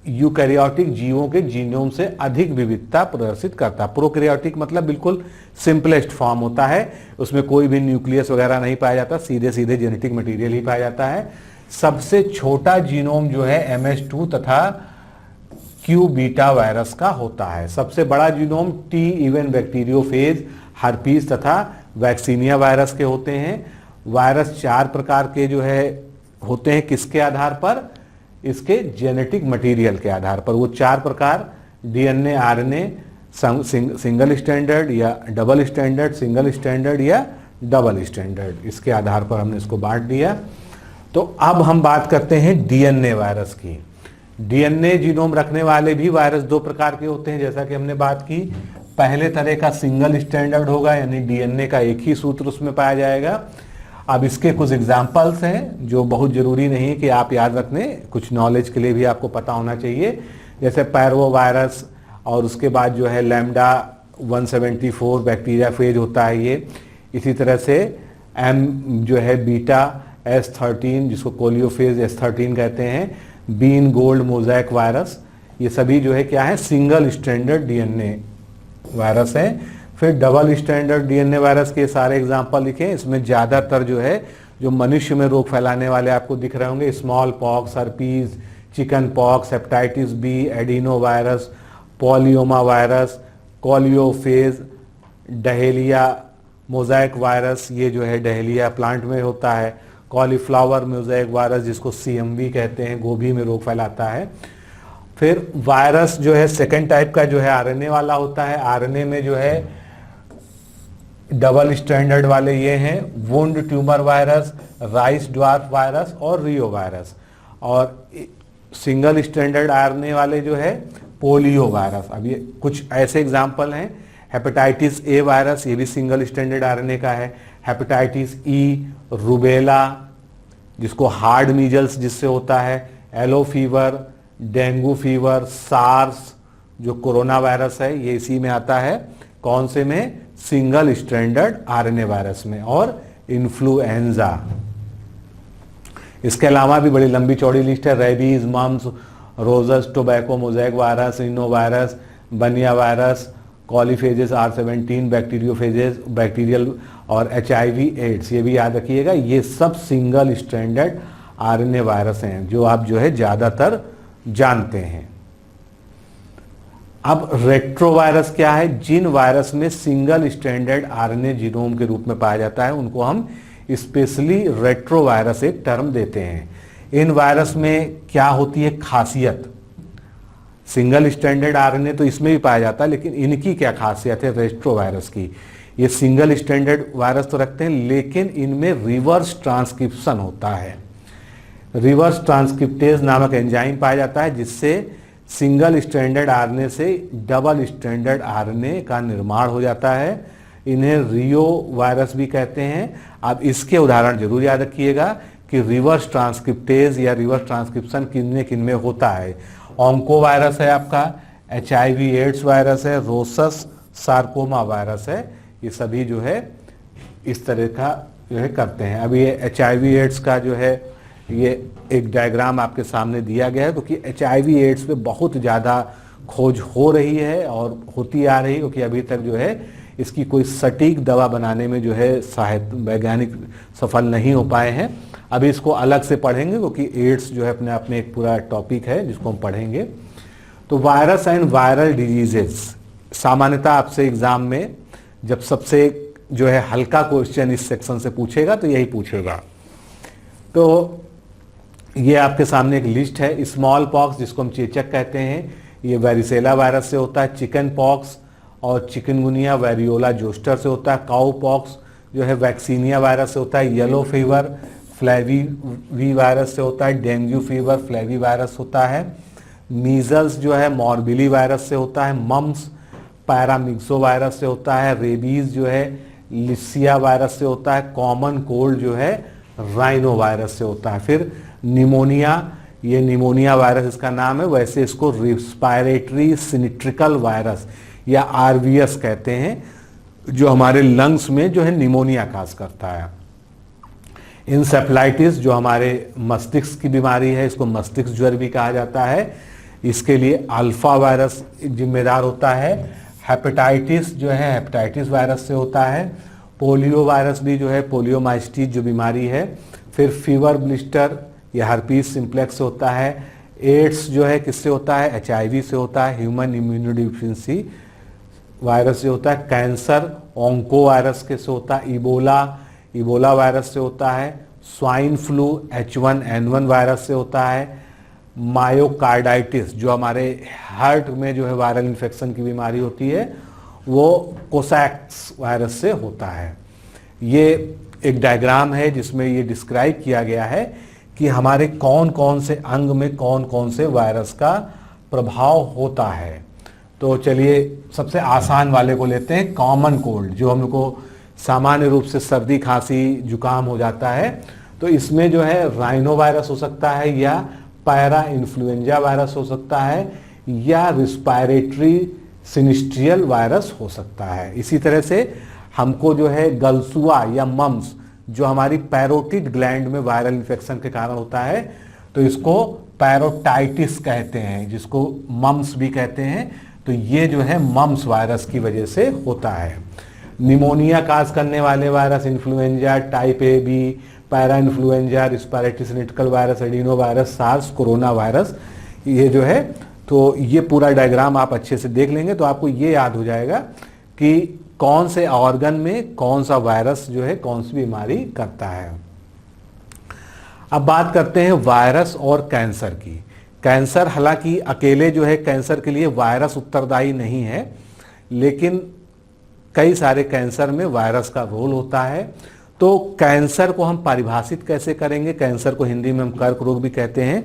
यूकैरियोटिक जीवों के जीनोम से अधिक विविधता प्रदर्शित करता है। प्रोकैरियोटिक मतलब बिल्कुल सिंपलेस्ट फॉर्म होता है, उसमें कोई भी न्यूक्लियस वगैरह नहीं पाया जाता, सीधे सीधे जेनेटिक मटेरियल ही पाया जाता है। सबसे छोटा जीनोम जो है MS2 तथा क्यू बीटा वायरस का होता है। सबसे बड़ा genome T even bacteriophage, herpes तथा वैक्सीनिया वायरस के होते हैं। वायरस 4 प्रकार के जो है होते हैं, किसके आधार पर, इसके जेनेटिक मटेरियल के आधार पर। वो 4 प्रकार डीएनए आरएनए, सिंगल स्टैंडर्ड या डबल स्टैंडर्ड, सिंगल स्टैंडर्ड या डबल स्टैंडर्ड, इसके आधार पर हमने इसको बांट दिया। तो अब हम बात करते हैं डीएनए वायरस की। डीएनए जीनोम रखने वाले भी वायरस 2 प्रकार के होते हैं, जैसा कि हमने बात की। पहले तरह का सिंगल स्टैंडर्ड होगा, यानी डीएनए का एक ही सूत्र उसमें पाया जाएगा। अब इसके कुछ एग्जाम्पल्स हैं जो बहुत जरूरी नहीं है कि आप याद रखने, कुछ नॉलेज के लिए भी आपको पता होना चाहिए। जैसे पैरवो वायरस, और उसके बाद जो है लैम्डा 174 बैक्टीरिया फेज होता है ये। इसी तरह से एम जो है बीटा S13 जिसको कोलियोफेज S13 कहते हैं, बीन गोल्ड मोज़ेक वायरस, ये सभी जो है क्या है, सिंगल स्ट्रैंडर्ड डीएनए वायरस है। फिर डबल स्ट्रैंडर्ड डीएनए वायरस के सारे एग्जांपल लिखे, इसमें ज़्यादातर जो है जो मनुष्य में रोग फैलाने वाले आपको दिख रहे होंगे, small pox, herpes, chicken pox, hepatitis B, adeno virus, polyoma virus, coliphage, dahlia mosaic virus, ये जो है डहेलिया प्लांट में होता है, कॉलीफ्लावर मोज़ेक वायरस जिसको CMV कहते हैं, गोभी में रोग फैलाता है। फिर वायरस जो है सेकेंड टाइप का जो है आरएनए वाला होता है। आरएनए में जो है डबल स्टैंडर्ड वाले ये हैं, wound tumour virus, rice dwarf virus और रियो वायरस। और सिंगल स्टैंडर्ड आरएनए वाले जो है पोलियो वायरस। अब ये कुछ ऐसे एग्जाम्पल हैं, हेपेटाइटिस ए वायरस, ये भी सिंगल स्टैंडर्ड आरएनए का है। हेपेटाइटिस ई, रुबेला जिसको हार्ड मीजल्स जिससे होता है, yellow fever, dengue fever, SARS जो कोरोना वायरस है ये इसी में आता है। कौन से में? सिंगल स्टैंडर्ड आरएनए वायरस में। और इन्फ्लुएंजा, इसके अलावा भी बड़ी लंबी चौड़ी लिस्ट है, रेबीज, मम्स, रोजस, tobacco mosaic virus, rhino virus, बनिया virus, coliphages R17, bacteriophages, bacterial और HIV एड्स, ये भी याद रखिएगा, ये सब सिंगल स्टैंडर्ड आरएनए वायरस हैं जो आप जो है ज़्यादातर जानते हैं। अब रेट्रोवायरस क्या है? जिन वायरस में सिंगल स्टैंडर्ड आरएनए जीनोम के रूप में पाया जाता है उनको हम स्पेशली रेट्रोवायरस एक टर्म देते हैं। इन वायरस में क्या होती है खासियत? सिंगल स्टैंडर्ड आरएनए तो इसमें भी पाया जाता है, लेकिन इनकी क्या खासियत है रेट्रोवायरस की? ये सिंगल स्टैंडर्ड वायरस तो रखते हैं लेकिन इनमें रिवर्स ट्रांसक्रिप्शन होता है। रिवर्स ट्रांसक्रिप्टेज नामक एंजाइम पाया जाता है जिससे सिंगल स्टैंडर्ड आरएनए से डबल स्टैंडर्ड आरएनए का निर्माण हो जाता है। इन्हें रियो वायरस भी कहते हैं। अब इसके उदाहरण जरूर याद रखिएगा कि रिवर्स ट्रांसक्रिप्टेज या रिवर्स ट्रांसक्रिप्शन किन में होता है। ऑन्को वायरस है आपका, HIV एड्स वायरस है, रोसस सार्कोमा वायरस है, ये सभी जो है इस तरह का जो है करते हैं। अब ये HIV एड्स का जो है ये एक डायग्राम आपके सामने दिया गया है क्योंकि HIV एड्स पे बहुत ज़्यादा खोज हो रही है और होती आ रही है, क्योंकि अभी तक जो है इसकी कोई सटीक दवा बनाने में जो है वैज्ञानिक सफल नहीं हो पाए हैं। अभी इसको अलग से पढ़ेंगे क्योंकि एड्स जो है अपने आप में एक पूरा टॉपिक है जिसको हम पढ़ेंगे। तो वायरस एंड वायरल डिजीजेस, सामान्यतः आपसे एग्जाम में जब सबसे जो है हल्का क्वेश्चन इस सेक्शन से पूछेगा तो यही पूछेगा। तो ये आपके सामने एक लिस्ट है। स्मॉल पॉक्स जिसको हम चेचक कहते हैं, ये वेरिसेला वायरस से होता है। चिकन पॉक्स और चिकनगुनिया वेरियोला जोस्टर से होता है। काउ पॉक्स जो है वैक्सीनिया वायरस से होता है। येलो फीवर फ्लैवी वायरस से होता है। डेंगू फीवर फ्लैवी वायरस होता है। मीजल्स जो है मॉर्बिली वायरस से होता है। मम्स पैरामिक्सो वायरस से होता है। रेबीज जो है लिसिया वायरस से होता है। कॉमन कोल्ड जो है राइनो वायरस से होता है। फिर निमोनिया, ये निमोनिया वायरस इसका नाम है, वैसे इसको रिस्पायरेटरी सिनिट्रिकल वायरस या RVS कहते हैं, जो हमारे लंग्स में जो है निमोनिया काज करता है। इंसेफ्लाइटिस जो हमारे मस्तिष्क की बीमारी है, इसको मस्तिष्क ज्वर भी कहा जाता है, इसके लिए अल्फा वायरस जिम्मेदार होता है। हेपेटाइटिस जो है हेपेटाइटिस वायरस से होता है। पोलियो वायरस भी जो है पोलियोमाइस्टिस जो बीमारी है। फिर फीवर ब्लिस्टर या हर्पीस सिम्प्लेक्स से होता है। एड्स जो है किससे होता है? HIV से होता है। ह्यूमन इम्यूनोडिफिशियंसी वायरस से होता है। कैंसर ऑन्को वायरस के से होता है। इबोला वायरस से होता है। स्वाइन फ्लू H1N1 वायरस से होता है। मायोकार्डाइटिस जो हमारे हार्ट में जो है वायरल इन्फेक्शन की बीमारी होती है वो कोसैक्स वायरस से होता है। ये एक डायग्राम है जिसमें ये डिस्क्राइब किया गया है कि हमारे कौन कौन से अंग में कौन कौन से वायरस का प्रभाव होता है। तो चलिए सबसे आसान वाले को लेते हैं, कॉमन कोल्ड, जो हम लोग को सामान्य रूप से सर्दी खांसी जुकाम हो जाता है। तो इसमें जो है राइनो वायरस हो सकता है या पैरा इन्फ्लुएंजा वायरस हो सकता है या रिस्पायरेटरी सिनिस्ट्रियल वायरस हो सकता है। इसी तरह से हमको जो है गलसुआ या मम्स, जो हमारी पैरोटिड ग्लैंड में वायरल इन्फेक्शन के कारण होता है, तो इसको पैरोटाइटिस कहते हैं, जिसको मम्स भी कहते हैं। तो ये जो है मम्स वायरस की वजह से होता है। निमोनिया काज करने वाले virus influenza type A B, para influenza, respiratory syncytial virus, adeno virus, SARS, corona virus, ये जो है, तो ये पूरा डायग्राम आप अच्छे से देख लेंगे तो आपको ये याद हो जाएगा कि कौन से ऑर्गन में कौन सा वायरस जो है कौन सी बीमारी करता है। अब बात करते हैं वायरस और कैंसर की। कैंसर हालांकि अकेले जो है कैंसर के लिए वायरस उत्तरदायी नहीं है, लेकिन कई सारे कैंसर में वायरस का रोल होता है। तो कैंसर को हम परिभाषित कैसे करेंगे? कैंसर को हिंदी में हम कर्क रोग भी कहते हैं।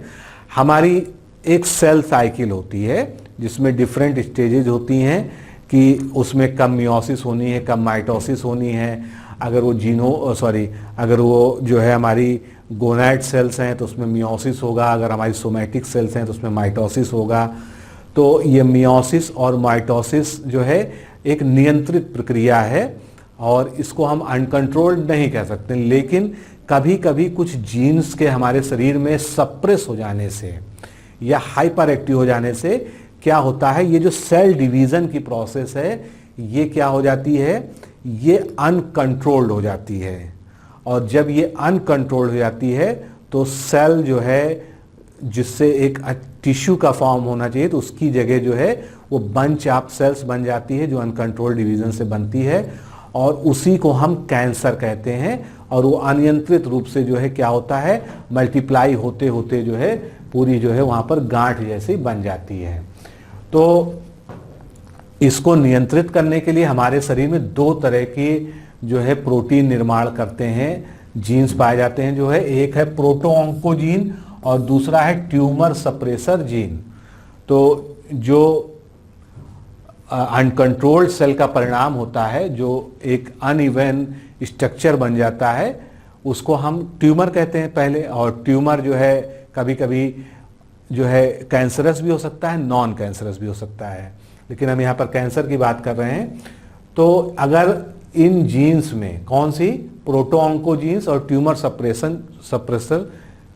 हमारी एक सेल साइकिल होती है जिसमें डिफरेंट स्टेजेज होती हैं कि उसमें कब मियोसिस होनी है, कब माइटोसिस होनी है। अगर वो जो है हमारी गोनाड सेल्स हैं तो उसमें मियोसिस होगा, अगर हमारी सोमैटिक सेल्स हैं तो उसमें माइटोसिस होगा। तो ये मियोसिस और माइटोसिस जो है एक नियंत्रित प्रक्रिया है और इसको हम अनकंट्रोल्ड नहीं कह सकते, लेकिन कभी कभी कुछ जीन्स के हमारे शरीर में सप्रेस हो जाने से या हाइपर एक्टिव हो जाने से क्या होता है, ये जो सेल डिवीजन की प्रोसेस है ये क्या हो जाती है, ये अनकंट्रोल्ड हो जाती है। और जब ये अनकंट्रोल्ड हो जाती है तो सेल जो है जिससे एक टिश्यू का फॉर्म होना चाहिए तो उसकी जगह जो है वो बंच ऑफ सेल्स बन जाती है जो अनकंट्रोल्ड डिवीजन से बनती है, और उसी को हम कैंसर कहते हैं। और वो अनियंत्रित रूप से जो है क्या होता है, मल्टीप्लाई होते होते जो है पूरी जो है वहाँ पर गांठ जैसी बन जाती है। तो इसको नियंत्रित करने के लिए हमारे शरीर में दो तरह की जो है प्रोटीन निर्माण करते हैं, जीन्स पाए जाते हैं जो है, एक है प्रोटोऑन्कोजीन और दूसरा है ट्यूमर सप्रेसर जीन। तो जो अनकंट्रोल्ड सेल का परिणाम होता है, जो एक अनइवन स्ट्रक्चर बन जाता है, उसको हम ट्यूमर कहते हैं पहले। और ट्यूमर जो है कभी कभी जो है कैंसरस भी हो सकता है, नॉन कैंसरस भी हो सकता है, लेकिन हम यहाँ पर कैंसर की बात कर रहे हैं। तो अगर इन जीन्स में कौन सी, प्रोटोऑन्कोजीन्स और ट्यूमर सप्रेसर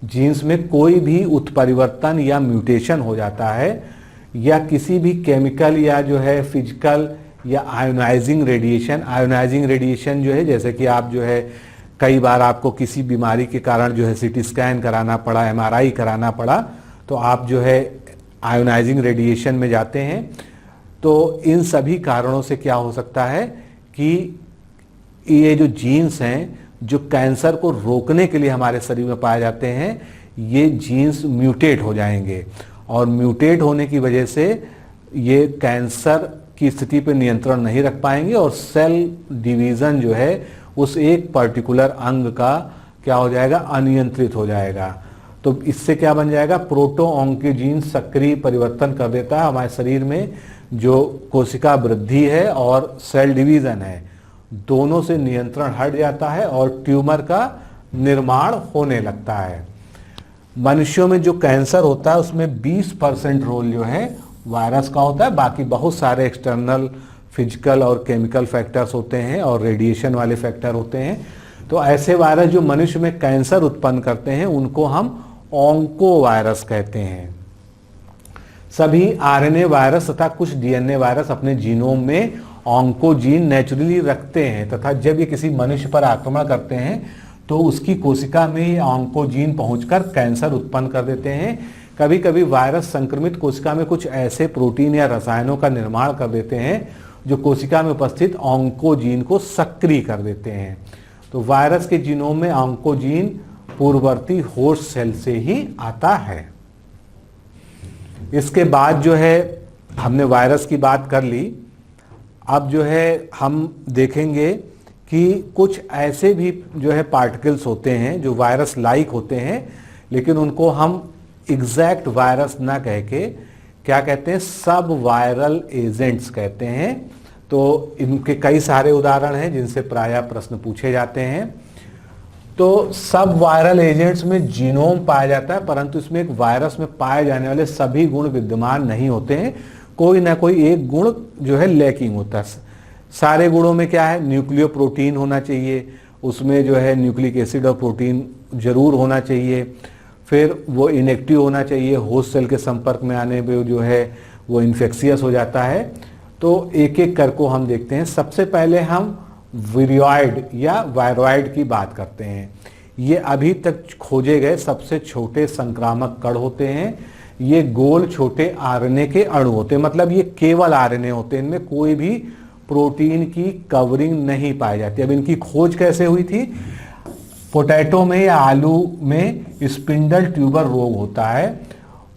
जीन्स में कोई भी उत्परिवर्तन या म्यूटेशन हो जाता है, या किसी भी केमिकल या जो है फिजिकल या आयोनाइजिंग रेडिएशन जो है, जैसे कि आप जो है कई बार आपको किसी बीमारी के कारण जो है सीटी स्कैन कराना पड़ा, एमआरआई कराना पड़ा, तो आप जो है आयोनाइजिंग रेडिएशन में जाते हैं। तो इन सभी कारणों से क्या हो सकता है कि ये जो जीन्स हैं जो कैंसर को रोकने के लिए हमारे शरीर में पाए जाते हैं, ये जीन्स म्यूटेट हो जाएंगे, और म्यूटेट होने की वजह से ये कैंसर की स्थिति पर नियंत्रण नहीं रख पाएंगे और सेल डिवीज़न जो है उस एक पर्टिकुलर अंग का क्या हो जाएगा, अनियंत्रित हो जाएगा। तो इससे क्या बन जाएगा, प्रोटोऑन्कोजीन सक्रिय परिवर्तन कर देता है हमारे शरीर में। जो कोशिका वृद्धि है और सेल डिवीज़न है, दोनों से नियंत्रण हट जाता है और ट्यूमर का निर्माण होने लगता है। मनुष्यों में जो कैंसर होता है उसमें 20% रोल जो है वायरस का होता है, बाकी बहुत सारे एक्सटर्नल फिजिकल और केमिकल फैक्टर्स होते हैं और रेडिएशन वाले फैक्टर होते हैं। तो ऐसे वायरस जो मनुष्य में कैंसर उत्पन्न करते हैं उनको हम ऑन्को वायरस कहते हैं। सभी आरएनए वायरस तथा कुछ डीएनए वायरस अपने जीनोम में ऑन्कोजीन नेचुरली रखते हैं, तथा जब ये किसी मनुष्य पर आक्रमण करते हैं तो उसकी कोशिका में ऑन्कोजीन पहुंचकर कैंसर उत्पन्न कर देते हैं। कभी कभी वायरस संक्रमित कोशिका में कुछ ऐसे प्रोटीन या रसायनों का निर्माण कर देते हैं जो कोशिका में उपस्थित ऑन्कोजीन को सक्रिय कर देते हैं। तो वायरस के जीनोम में ऑन्कोजीन पूर्ववर्ती होस्ट सेल से ही आता है। इसके बाद जो है हमने वायरस की बात कर ली, अब जो है हम देखेंगे कि कुछ ऐसे भी जो है पार्टिकल्स होते हैं जो वायरस लाइक होते हैं, लेकिन उनको हम एग्जैक्ट वायरस ना कह के क्या कहते हैं, सब वायरल एजेंट्स कहते हैं। तो इनके कई सारे उदाहरण हैं जिनसे प्रायः प्रश्न पूछे जाते हैं। तो सब वायरल एजेंट्स में जीनोम पाया जाता है, परंतु इसमें एक वायरस में पाए जाने वाले सभी गुण विद्यमान नहीं होते हैं, कोई ना कोई एक गुण जो है लैकिंग होता है। सारे गुणों में क्या है, न्यूक्लियो प्रोटीन होना चाहिए, उसमें जो है न्यूक्लिक एसिड और प्रोटीन जरूर होना चाहिए, फिर वो इनएक्टिव होना चाहिए, होस्ट सेल के संपर्क में आने पे जो है वो इन्फेक्शियस हो जाता है। तो एक एक कर को हम देखते हैं। सबसे पहले हम विरियॉइड या वायरॉइड की बात करते हैं। ये अभी तक खोजे गए सबसे छोटे संक्रामक कण होते हैं। ये गोल छोटे आरएनए के अणु होते हैं, मतलब ये केवल आरएनए होते हैं, इनमें कोई भी प्रोटीन की कवरिंग नहीं पाई जाती। अब इनकी खोज कैसे हुई थी? पोटैटो में या आलू में स्पिंडल ट्यूबर रोग होता है,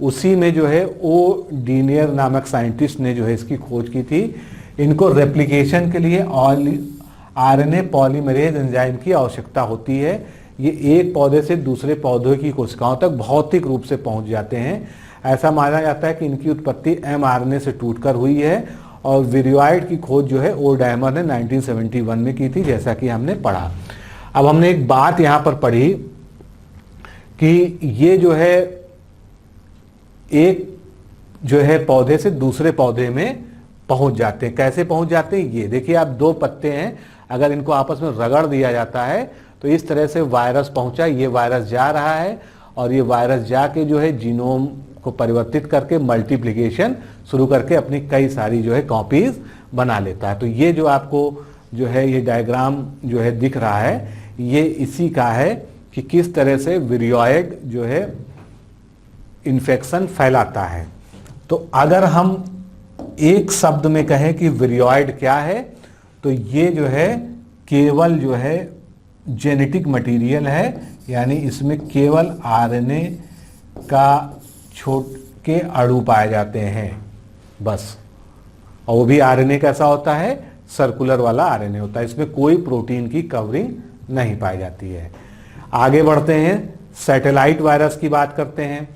उसी में जो है ओ डीनियर नामक साइंटिस्ट ने जो है इसकी खोज की थी। इनको रेप्लिकेशन के लिए आरएनए पॉलीमरेज एंजाइम की आवश्यकता होती है। ये एक पौधे से दूसरे पौधे की कोशिकाओं तक भौतिक रूप से पहुंच जाते हैं। ऐसा माना जाता है कि इनकी उत्पत्ति एमआरएनए से टूटकर हुई है, और विरियॉइड की खोज जो है ओ डायमर ने 1971 में की थी, जैसा कि हमने पढ़ा। अब हमने एक बात यहां पर पढ़ी कि ये जो है एक जो है पौधे से दूसरे पौधे में पहुंच जाते हैं। कैसे पहुंच जाते हैं? ये देखिए, आप दो पत्ते हैं, अगर इनको आपस में रगड़ दिया जाता है तो इस तरह से वायरस पहुंचा, ये वायरस जा रहा है, और ये वायरस जाके जो है जीनोम को परिवर्तित करके मल्टीप्लिकेशन शुरू करके अपनी कई सारी जो है कॉपीज बना लेता है। तो ये जो आपको जो है ये डायग्राम जो है दिख रहा है, ये इसी का है कि किस तरह से विरियॉइड जो है इन्फेक्शन फैलाता है। तो अगर हम एक शब्द में कहें कि विरियॉइड क्या है, तो ये जो है केवल जो है जेनेटिक मटेरियल है, यानी इसमें केवल आरएनए का छोटे अणु पाए जाते हैं बस। और वो भी आरएनए कैसा होता है? सर्कुलर वाला आरएनए होता है, इसमें कोई प्रोटीन की कवरिंग नहीं पाई जाती है। आगे बढ़ते हैं, सैटेलाइट वायरस की बात करते हैं।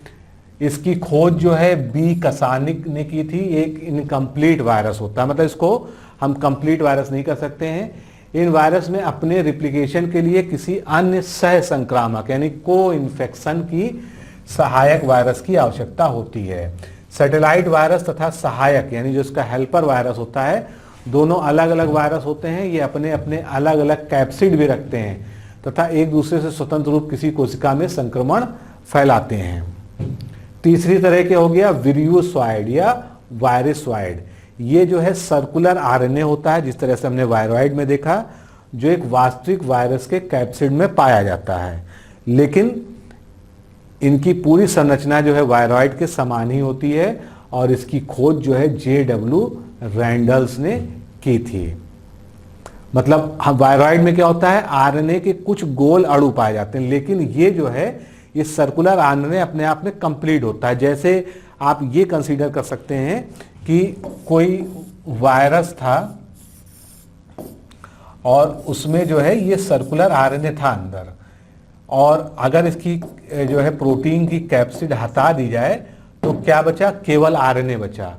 इसकी खोज जो है बी कसानिक ने की थी। एक इनकम्प्लीट वायरस होता है, मतलब इसको हम कंप्लीट वायरस नहीं कर सकते हैं। इन वायरस में अपने रिप्लिकेशन के लिए किसी अन्य सह संक्रामक यानी को इन्फेक्शन की सहायक वायरस की आवश्यकता होती है। सैटेलाइट वायरस तथा सहायक यानी जो इसका हेल्पर वायरस होता है, दोनों अलग अलग वायरस होते हैं। ये अपने अपने अलग अलग कैप्सिड भी रखते हैं तथा एक दूसरे से स्वतंत्र रूप किसी कोशिका में संक्रमण फैलाते हैं। तीसरी तरह के हो गया विरियोसॉइड या वायरसॉइड। ये जो है सर्कुलर आरएनए होता है, जिस तरह से हमने वायरॉइड में देखा, जो एक वास्तविक वायरस के कैप्सिड में पाया जाता है, लेकिन इनकी पूरी संरचना जो है वायरॉइड के समान ही होती है, और इसकी खोज जो है J.W. रैंडल्स ने की थी। मतलब वायरॉइड में क्या होता है, आरएनए के कुछ गोल अणु पाए जाते हैं, लेकिन ये जो है ये सर्कुलर आरएनए अपने आप में कंप्लीट होता है। जैसे आप ये कंसीडर कर सकते हैं कि कोई वायरस था और उसमें जो है ये सर्कुलर आरएनए था अंदर, और अगर इसकी जो है प्रोटीन की कैप्सिड हटा दी जाए तो क्या बचा? केवल आरएनए बचा।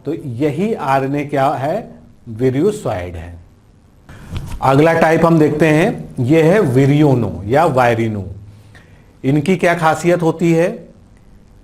तो यही आरएनए क्या है? विरियोसॉइड है। अगला टाइप हम देखते हैं, ये है विरियोनो या वायरिनो। इनकी क्या खासियत होती है?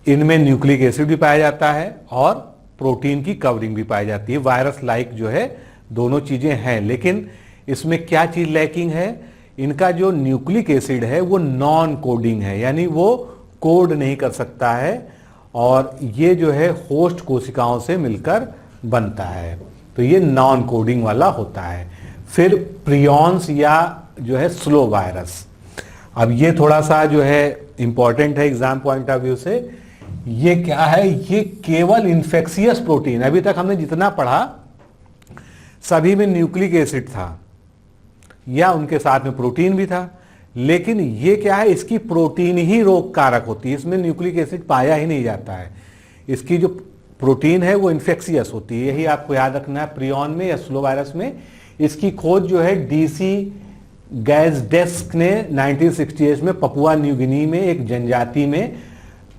इनमें न्यूक्लिक एसिड भी पाया जाता है और प्रोटीन की कवरिंग भी पाई जाती है। वायरस लाइक जो है दोनों चीजें हैं, लेकिन इसमें क्या चीज लैकिंग है? इनका जो न्यूक्लिक एसिड है वो नॉन कोडिंग है, यानी वो कोड नहीं कर सकता है, और ये जो है होस्ट कोशिकाओं से मिलकर बनता है, तो ये नॉन कोडिंग वाला होता है। फिर प्रियॉन्स या जो है स्लो वायरस। अब ये थोड़ा सा जो है इंपॉर्टेंट है एग्जाम पॉइंट ऑफ व्यू से। ये क्या है? ये केवल इन्फेक्शियस प्रोटीन। अभी तक हमने जितना पढ़ा सभी में न्यूक्लिक एसिड था या उनके साथ में प्रोटीन भी था, लेकिन ये क्या है? इसकी प्रोटीन ही रोग कारक होती है, इसमें न्यूक्लिक एसिड पाया ही नहीं जाता है। इसकी जो प्रोटीन है वो इन्फेक्शियस होती है, यही आपको याद रखना है। प्रियॉन में या स्लो वायरस में इसकी खोज जो है DC गैजडेस्क ने 1968 में पपुआ न्यू गिनी में एक जनजाति में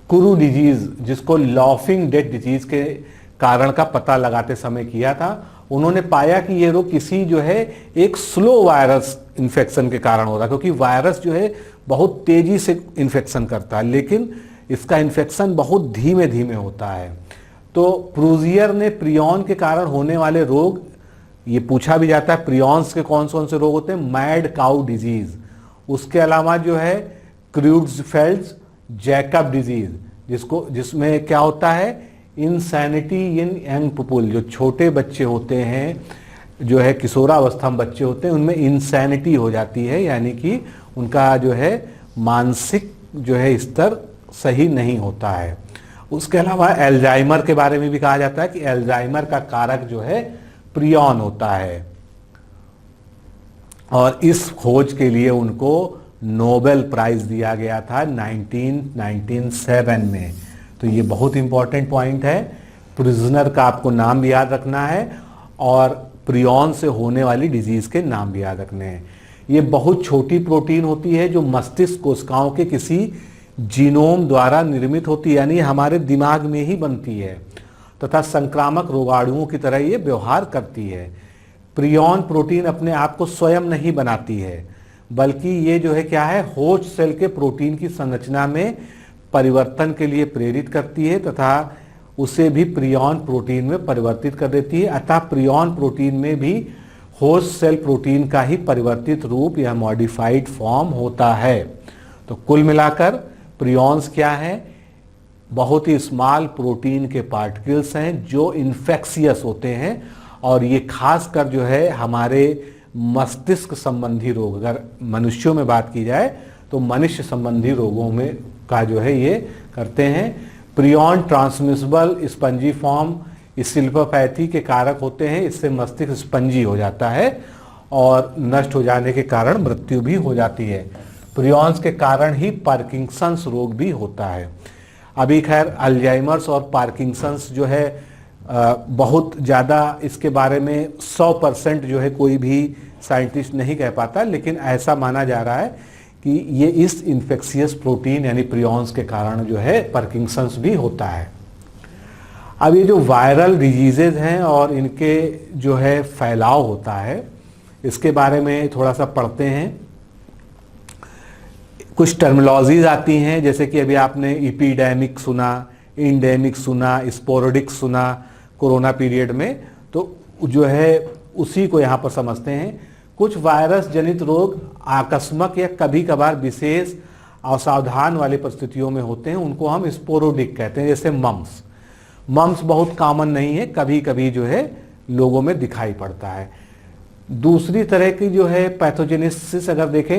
कुरू डिजीज, जिसको लॉफिंग डेथ डिजीज के कारण का पता लगाते समय किया था, उन्होंने पाया कि ये रोग किसी जो है एक स्लो वायरस इन्फेक्शन के कारण हो रहा है, क्योंकि वायरस जो है बहुत तेजी से इन्फेक्शन करता है, लेकिन इसका इन्फेक्शन बहुत धीमे धीमे होता है। तो प्रूजियर ने प्रियॉन के कारण होने वाले रोग, ये पूछा भी जाता है प्रियॉन्स के कौन कौन से रोग होते हैं, मैड काउ डिजीज, उसके अलावा जो है क्रूड्सफेल्ड्स जैकब डिजीज, जिसमें क्या होता है, इंसैनिटी इन यंग पीपल, जो छोटे बच्चे होते हैं, जो है किशोरावस्था में बच्चे होते हैं, उनमें इंसैनिटी हो जाती है, यानी कि उनका जो है मानसिक जो है स्तर सही नहीं होता है। उसके अलावा एल्जाइमर के बारे में भी कहा जाता है कि एल्जाइमर का कारक जो है प्रियॉन होता है, और इस खोज के लिए उनको नोबेल प्राइज दिया गया था 1997 में। तो ये बहुत इंपॉर्टेंट पॉइंट है, प्रिजनर का आपको नाम भी याद रखना है और प्रियॉन से होने वाली डिजीज के नाम भी याद रखने हैं। ये बहुत छोटी प्रोटीन होती है जो मस्तिष्क कोशिकाओं के किसी जीनोम द्वारा निर्मित होती है, यानी हमारे दिमाग में ही बनती है, तथा संक्रामक रोगाणुओं की तरह ये व्यवहार करती है। प्रियॉन प्रोटीन अपने आप को स्वयं नहीं बनाती है, बल्कि ये जो है क्या है, होस्ट सेल के प्रोटीन की संरचना में परिवर्तन के लिए प्रेरित करती है तथा उसे भी प्रियॉन प्रोटीन में परिवर्तित कर देती है। अतः प्रियॉन प्रोटीन में भी होस्ट सेल प्रोटीन का ही परिवर्तित रूप या मॉडिफाइड फॉर्म होता है। तो कुल मिलाकर प्रियॉन्स क्या है, बहुत ही स्मॉल प्रोटीन के पार्टिकल्स हैं जो इन्फेक्शियस होते हैं, और ये खासकर जो है हमारे मस्तिष्क संबंधी रोग, अगर मनुष्यों में बात की जाए तो मनुष्य संबंधी रोगों में का जो है ये करते हैं। प्रियॉन ट्रांसमिसिबल स्पंजी फॉर्म स्टिल्पोपैथी के कारक होते हैं, इससे मस्तिष्क स्पंजी हो जाता है और नष्ट हो जाने के कारण मृत्यु भी हो जाती है। प्रियॉन्स के कारण ही पार्किंसंस रोग भी होता है। अभी खैर अल्जाइमर्स और पार्किंसंस जो है बहुत ज़्यादा इसके बारे में 100% जो है कोई भी साइंटिस्ट नहीं कह पाता, लेकिन ऐसा माना जा रहा है कि ये इस इन्फेक्शियस प्रोटीन यानी प्रियॉन्स के कारण जो है पार्किंसंस भी होता है। अब ये जो वायरल डिजीजेज हैं और इनके जो है फैलाव होता है, इसके बारे में थोड़ा सा पढ़ते हैं। कुछ टर्मिनोलॉजीज आती हैं, जैसे कि अभी आपने एपिडेमिक सुना, इंडेमिक सुना, स्पोरेडिक सुना कोरोना पीरियड में, तो जो है उसी को यहाँ पर समझते हैं। कुछ वायरस जनित रोग आकस्मक या कभी कभार विशेष असावधान वाली परिस्थितियों में होते हैं, उनको हम स्पोरोडिक कहते हैं। जैसे मम्स बहुत कॉमन नहीं है, कभी कभी जो है लोगों में दिखाई पड़ता है। दूसरी तरह की जो है पैथोजेनेसिस अगर देखें,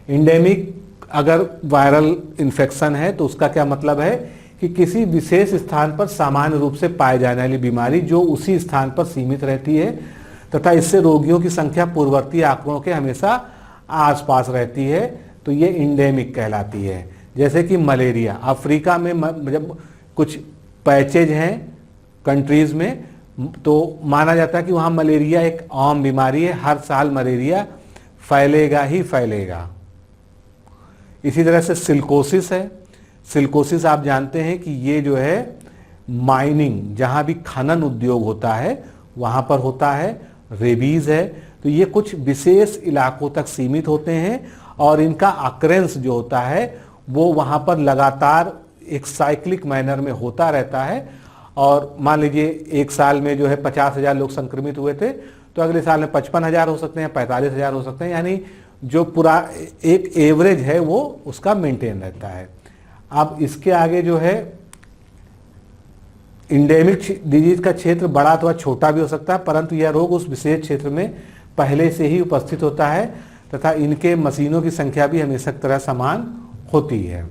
इंडेमिक अगर वायरल इन्फेक्शन है तो उसका क्या मतलब है कि किसी विशेष स्थान पर सामान्य रूप से पाए जाने वाली बीमारी जो उसी स्थान पर सीमित रहती है तथा इससे रोगियों की संख्या पूर्ववर्ती आंकड़ों के हमेशा आसपास रहती है, तो ये इंडेमिक कहलाती है। जैसे कि मलेरिया, अफ्रीका में जब कुछ पैचेज हैं कंट्रीज में, तो माना जाता है कि वहाँ मलेरिया एक आम बीमारी है, हर साल मलेरिया फैलेगा ही फैलेगा। इसी तरह से सिल्कोसिस है। सिल्कोसिस आप जानते हैं कि ये जो है माइनिंग, जहाँ भी खनन उद्योग होता है वहाँ पर होता है। रेबीज है, तो ये कुछ विशेष इलाकों तक सीमित होते हैं और इनका अक्रेंस जो होता है वो वहाँ पर लगातार एक साइक्लिक मैनर में होता रहता है। और मान लीजिए एक साल में जो है 50,000 लोग संक्रमित हुए थे, तो अगले साल में 55,000 हो सकते हैं, 45,000 हो सकते हैं, यानी जो पूरा एक एवरेज है वो उसका मेंटेन रहता है। अब इसके आगे जो है इंडेमिक डिजीज का क्षेत्र बड़ा अथवा छोटा भी हो सकता है, परंतु यह रोग उस विशेष क्षेत्र में पहले से ही उपस्थित होता है तथा इनके मशीनों की संख्या भी हमेशा तरह समान होती है।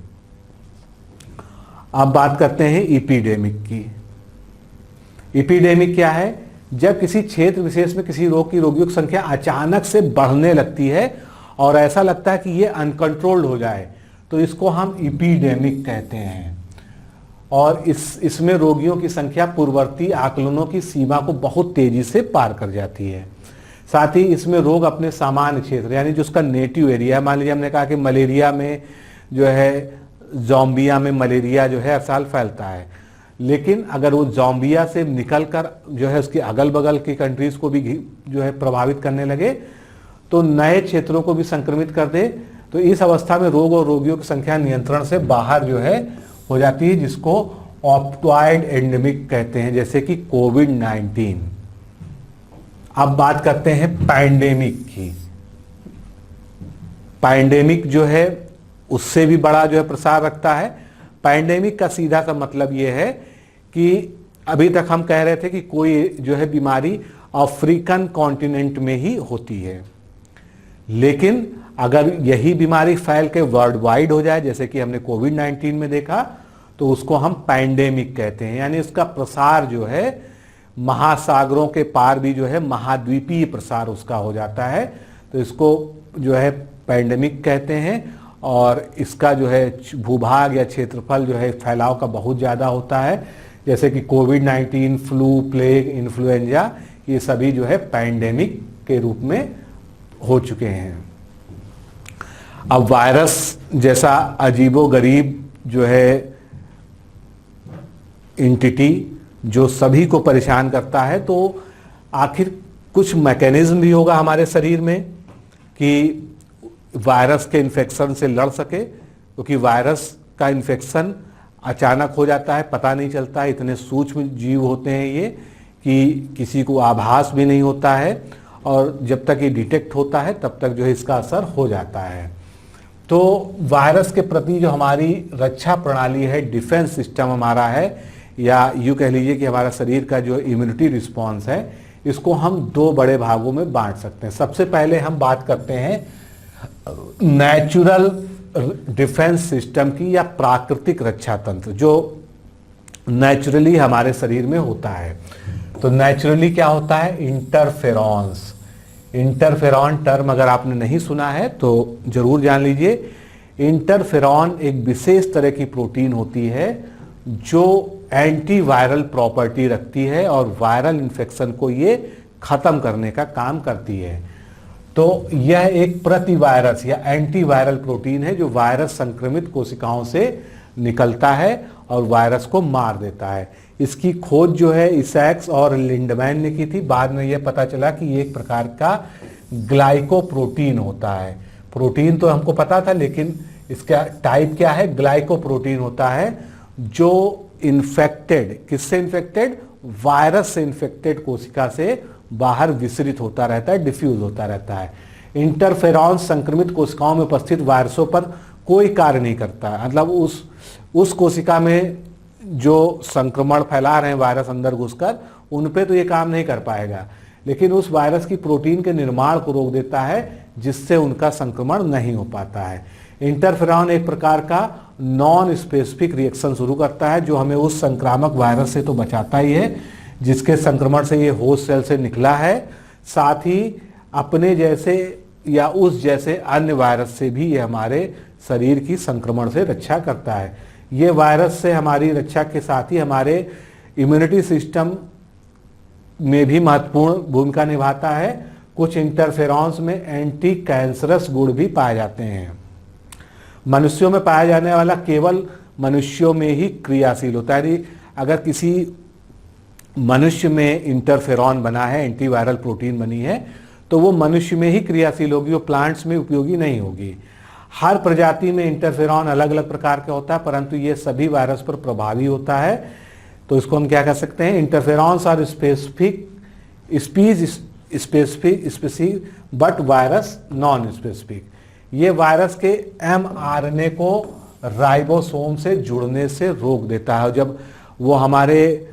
अब बात करते हैं एपिडेमिक की। एपिडेमिक क्या है? जब किसी क्षेत्र विशेष में किसी रोग की रोगियों की संख्या अचानक से बढ़ने लगती है और ऐसा लगता है कि ये अनकंट्रोल्ड हो जाए, तो इसको हम एपिडेमिक कहते हैं। और इसमें रोगियों की संख्या पूर्ववर्ती आकलनों की सीमा को बहुत तेजी से पार कर जाती है। साथ ही इसमें रोग अपने सामान्य क्षेत्र यानी जो उसका नेटिव एरिया है, मान लीजिए हमने कहा कि मलेरिया में जो है ज़ोंबिया में मलेरिया जो है हर साल फैलता है, लेकिन अगर वो ज़ॉम्बिया से निकलकर जो है उसकी अगल बगल की कंट्रीज को भी जो है प्रभावित करने लगे, तो नए क्षेत्रों को भी संक्रमित कर दे, तो इस अवस्था में रोग और रोगियों की संख्या नियंत्रण से बाहर जो है हो जाती है, जिसको ऑप्टॉइड एंडेमिक कहते हैं, जैसे कि कोविड-19। अब बात करते हैं पैंडेमिक की। पैंडेमिक जो है उससे भी बड़ा जो है प्रसार रखता है। पैंडेमिक का सीधा सा मतलब ये है कि अभी तक हम कह रहे थे कि कोई जो है बीमारी अफ्रीकन कॉन्टिनेंट में ही होती है, लेकिन अगर यही बीमारी फैल के वर्ल्ड वाइड हो जाए, जैसे कि हमने कोविड-19 में देखा, तो उसको हम पैंडेमिक कहते हैं। यानी इसका प्रसार जो है महासागरों के पार भी जो है महाद्वीपीय प्रसार उसका हो जाता है, तो इसको जो है पैंडेमिक कहते हैं। और इसका जो है भूभाग या क्षेत्रफल जो है फैलाव का बहुत ज़्यादा होता है, जैसे कि कोविड-19, फ्लू, प्लेग, इन्फ्लुएंजा, ये सभी जो है पैंडेमिक के रूप में हो चुके हैं। अब वायरस जैसा अजीबोगरीब जो है एंटिटी जो सभी को परेशान करता है, तो आखिर कुछ मैकेनिज्म भी होगा हमारे शरीर में कि वायरस के इन्फेक्शन से लड़ सके, क्योंकि वायरस का इन्फेक्शन अचानक हो जाता है, पता नहीं चलता है, इतने सूक्ष्म जीव होते हैं ये कि किसी को आभास भी नहीं होता है, और जब तक ये डिटेक्ट होता है तब तक जो है इसका असर हो जाता है। तो वायरस के प्रति जो हमारी रक्षा प्रणाली है, डिफेंस सिस्टम हमारा है, या यूँ कह लीजिए कि हमारा शरीर का जो इम्यूनिटी रिस्पॉन्स है, इसको हम दो बड़े भागों में बांट सकते हैं। सबसे पहले हम बात करते हैं नेचुरल डिफेंस सिस्टम की, या प्राकृतिक रक्षा तंत्र जो नेचुरली हमारे शरीर में होता है। तो नेचुरली क्या होता है? इंटरफेरॉन्स। इंटरफेरॉन टर्म अगर आपने नहीं सुना है तो जरूर जान लीजिए। इंटरफेरॉन एक विशेष तरह की प्रोटीन होती है जो एंटीवायरल प्रॉपर्टी रखती है और वायरल इन्फेक्शन को ये खत्म करने का काम करती है। तो यह एक प्रतिवायरस या एंटीवायरल प्रोटीन है जो वायरस संक्रमित कोशिकाओं से निकलता है और वायरस को मार देता है। इसकी खोज जो है इसैक्स और लिंडमैन ने की थी। बाद में यह पता चला कि ये एक प्रकार का ग्लाइकोप्रोटीन होता है। प्रोटीन तो हमको पता था, लेकिन इसका टाइप क्या है? ग्लाइकोप्रोटीन होता है जो इन्फेक्टेड, किससे इन्फेक्टेड? वायरस से इन्फेक्टेड कोशिका से बाहर विसरित होता रहता है, डिफ्यूज होता रहता है। इंटरफेरॉन संक्रमित कोशिकाओं में उपस्थित वायरसों पर कोई कार्य नहीं करता। मतलब उस कोशिका में जो संक्रमण फैला रहे हैं वायरस अंदर घुसकर, उन पे तो ये काम नहीं कर पाएगा, लेकिन उस वायरस की प्रोटीन के निर्माण को रोक देता है, जिससे उनका संक्रमण नहीं हो पाता है। इंटरफेरॉन एक प्रकार का नॉन स्पेसिफिक रिएक्शन शुरू करता है जो हमें उस संक्रामक वायरस से तो बचाता ही है जिसके संक्रमण से ये होस्ट सेल से निकला है, साथ ही अपने जैसे या उस जैसे अन्य वायरस से भी ये हमारे शरीर की संक्रमण से रक्षा करता है। ये वायरस से हमारी रक्षा के साथ ही हमारे इम्यूनिटी सिस्टम में भी महत्वपूर्ण भूमिका निभाता है। कुछ इंटरफेरॉन्स में एंटी कैंसरस गुण भी पाए जाते हैं। मनुष्यों में पाया जाने वाला केवल मनुष्यों में ही क्रियाशील होता है। अगर किसी मनुष्य में इंटरफेरॉन बना है, एंटीवायरल प्रोटीन बनी है, तो वो मनुष्य में ही क्रियाशील होगी, वो प्लांट्स में उपयोगी नहीं होगी। हर प्रजाति में इंटरफेरॉन अलग अलग प्रकार का होता है, परंतु ये सभी वायरस पर प्रभावी होता है। तो इसको हम क्या कह सकते हैं? Interferons are specific species but virus non specific. ये वायरस के mRNA को राइबोसोम से जुड़ने से रोक देता है। जब वो हमारे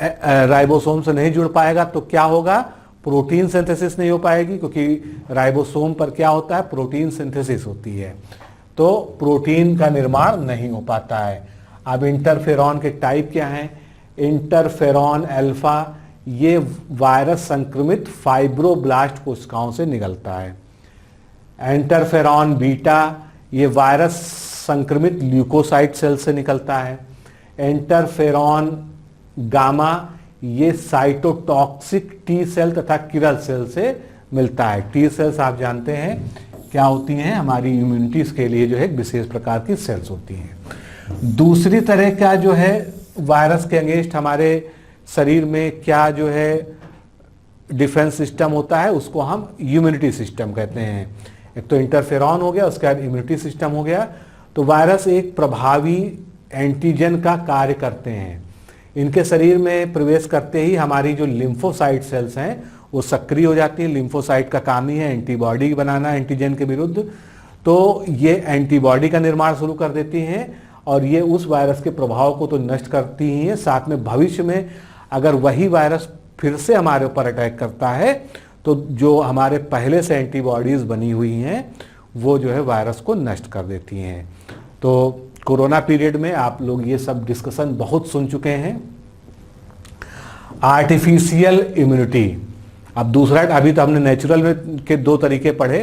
राइबोसोम से नहीं जुड़ पाएगा तो क्या होगा? प्रोटीन सिंथेसिस नहीं हो पाएगी, क्योंकि राइबोसोम पर क्या होता है? प्रोटीन सिंथेसिस होती है, तो प्रोटीन का निर्माण नहीं हो पाता है। अब इंटरफेरॉन के टाइप क्या हैं? इंटरफेरॉन अल्फा, ये वायरस संक्रमित फाइब्रोब्लास्ट कोशिकाओं से निकलता है। इंटरफेरॉन बीटा, ये वायरस संक्रमित ल्यूकोसाइट सेल से निकलता है। इंटरफेरॉन गामा, ये साइटोटॉक्सिक टी सेल तथा किरल सेल से मिलता है। टी सेल्स आप जानते हैं क्या होती हैं? हमारी इम्यूनिटीज के लिए जो है विशेष प्रकार की सेल्स होती हैं। दूसरी तरह का जो है वायरस के अगेंस्ट हमारे शरीर में क्या जो है डिफेंस सिस्टम होता है, उसको हम इम्यूनिटी सिस्टम कहते हैं। एक तो इंटरफेरॉन हो गया, उसके बाद इम्यूनिटी सिस्टम हो गया। तो वायरस एक प्रभावी एंटीजन का कार्य करते हैं। इनके शरीर में प्रवेश करते ही हमारी जो लिम्फोसाइट सेल्स हैं वो सक्रिय हो जाती है। लिम्फोसाइट का काम ही है एंटीबॉडी बनाना एंटीजन के विरुद्ध। तो ये एंटीबॉडी का निर्माण शुरू कर देती हैं और ये उस वायरस के प्रभाव को तो नष्ट करती ही है, साथ में भविष्य में अगर वही वायरस फिर से हमारे ऊपर अटैक करता है तो जो हमारे पहले से एंटीबॉडीज बनी हुई हैं वो जो है वायरस को नष्ट कर देती हैं। तो कोरोना पीरियड में आप लोग ये सब डिस्कशन बहुत सुन चुके हैं। आर्टिफिशियल इम्यूनिटी, अब दूसरा, अभी तो हमने नेचुरल में के 2 तरीके पढ़े,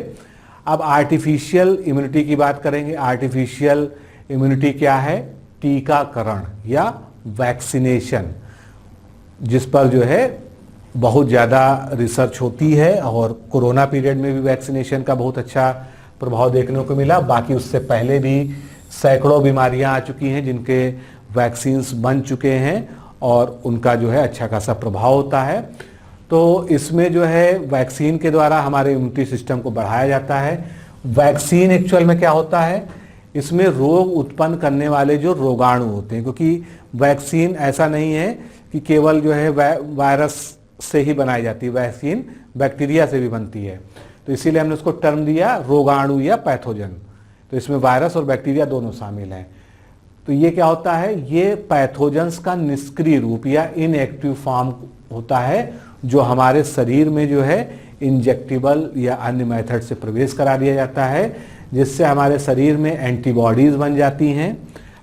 अब आर्टिफिशियल इम्यूनिटी की बात करेंगे। आर्टिफिशियल इम्यूनिटी क्या है? टीकाकरण या वैक्सीनेशन, जिस पर जो है बहुत ज़्यादा रिसर्च होती है और कोरोना पीरियड में भी वैक्सीनेशन का बहुत अच्छा प्रभाव देखने को मिला। बाकी उससे पहले भी सैकड़ों बीमारियां आ चुकी हैं जिनके वैक्सीन्स बन चुके हैं और उनका जो है अच्छा खासा प्रभाव होता है। तो इसमें जो है वैक्सीन के द्वारा हमारे इम्यूनिटी सिस्टम को बढ़ाया जाता है। वैक्सीन एक्चुअल में क्या होता है? इसमें रोग उत्पन्न करने वाले जो रोगाणु होते हैं, क्योंकि वैक्सीन ऐसा नहीं है कि केवल जो है वायरस से ही बनाई जाती है, वैक्सीन बैक्टीरिया से भी बनती है। तो इसीलिए हमने उसको टर्म दिया रोगाणु या पैथोजन। तो इसमें वायरस और बैक्टीरिया दोनों शामिल हैं। तो ये क्या होता है? ये पैथोजन्स का निष्क्रिय रूप या इनएक्टिव फॉर्म होता है जो हमारे शरीर में जो है इंजेक्टेबल या अन्य मेथड से प्रवेश करा दिया जाता है, जिससे हमारे शरीर में एंटीबॉडीज बन जाती हैं।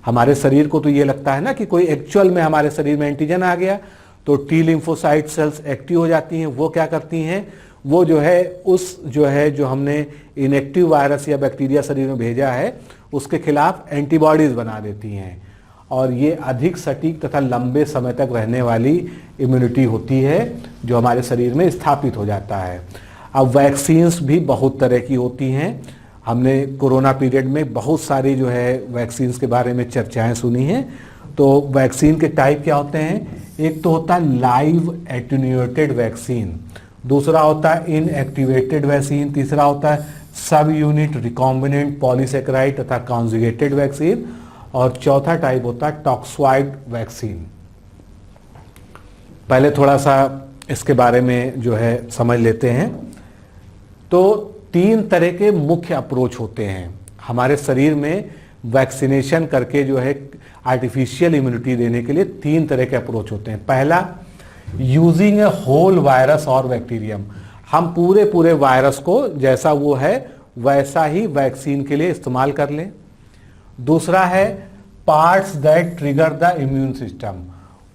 हमारे शरीर को तो ये लगता है ना कि कोई एक्चुअल में हमारे शरीर में एंटीजन आ गया, तो टी लिम्फोसाइट सेल्स एक्टिव हो जाती हैं। वो क्या करती हैं? वो जो है उस जो हमने इनएक्टिव वायरस या बैक्टीरिया शरीर में भेजा है उसके खिलाफ एंटीबॉडीज बना देती हैं और ये अधिक सटीक तथा लंबे समय तक रहने वाली इम्यूनिटी होती है जो हमारे शरीर में स्थापित हो जाता है। अब वैक्सीन्स भी बहुत तरह की होती हैं। हमने कोरोना पीरियड में बहुत सारी जो है वैक्सीन्स के बारे में चर्चाएं सुनी हैं। तो वैक्सीन के टाइप क्या होते हैं? एक तो होता है लाइव एटेन्यूएटेड वैक्सीन, दूसरा होता है इनएक्टिवेटेड वैक्सीन, तीसरा होता है सब यूनिट रिकॉम्बिनेंट पॉलीसेकेराइड तथा कॉन्जुगेटेड वैक्सीन और चौथा टाइप होता है टॉक्सॉइड वैक्सीन। पहले थोड़ा सा इसके बारे में जो है समझ लेते हैं। तो 3 तरह के मुख्य अप्रोच होते हैं हमारे शरीर में वैक्सीनेशन करके जो है आर्टिफिशियल इम्यूनिटी देने के लिए 3 तरह के अप्रोच होते हैं। पहला, यूजिंग ए होल वायरस और बैक्टीरियम, हम पूरे वायरस को जैसा वो है वैसा ही वैक्सीन के लिए इस्तेमाल कर लें। दूसरा है parts that trigger the immune system,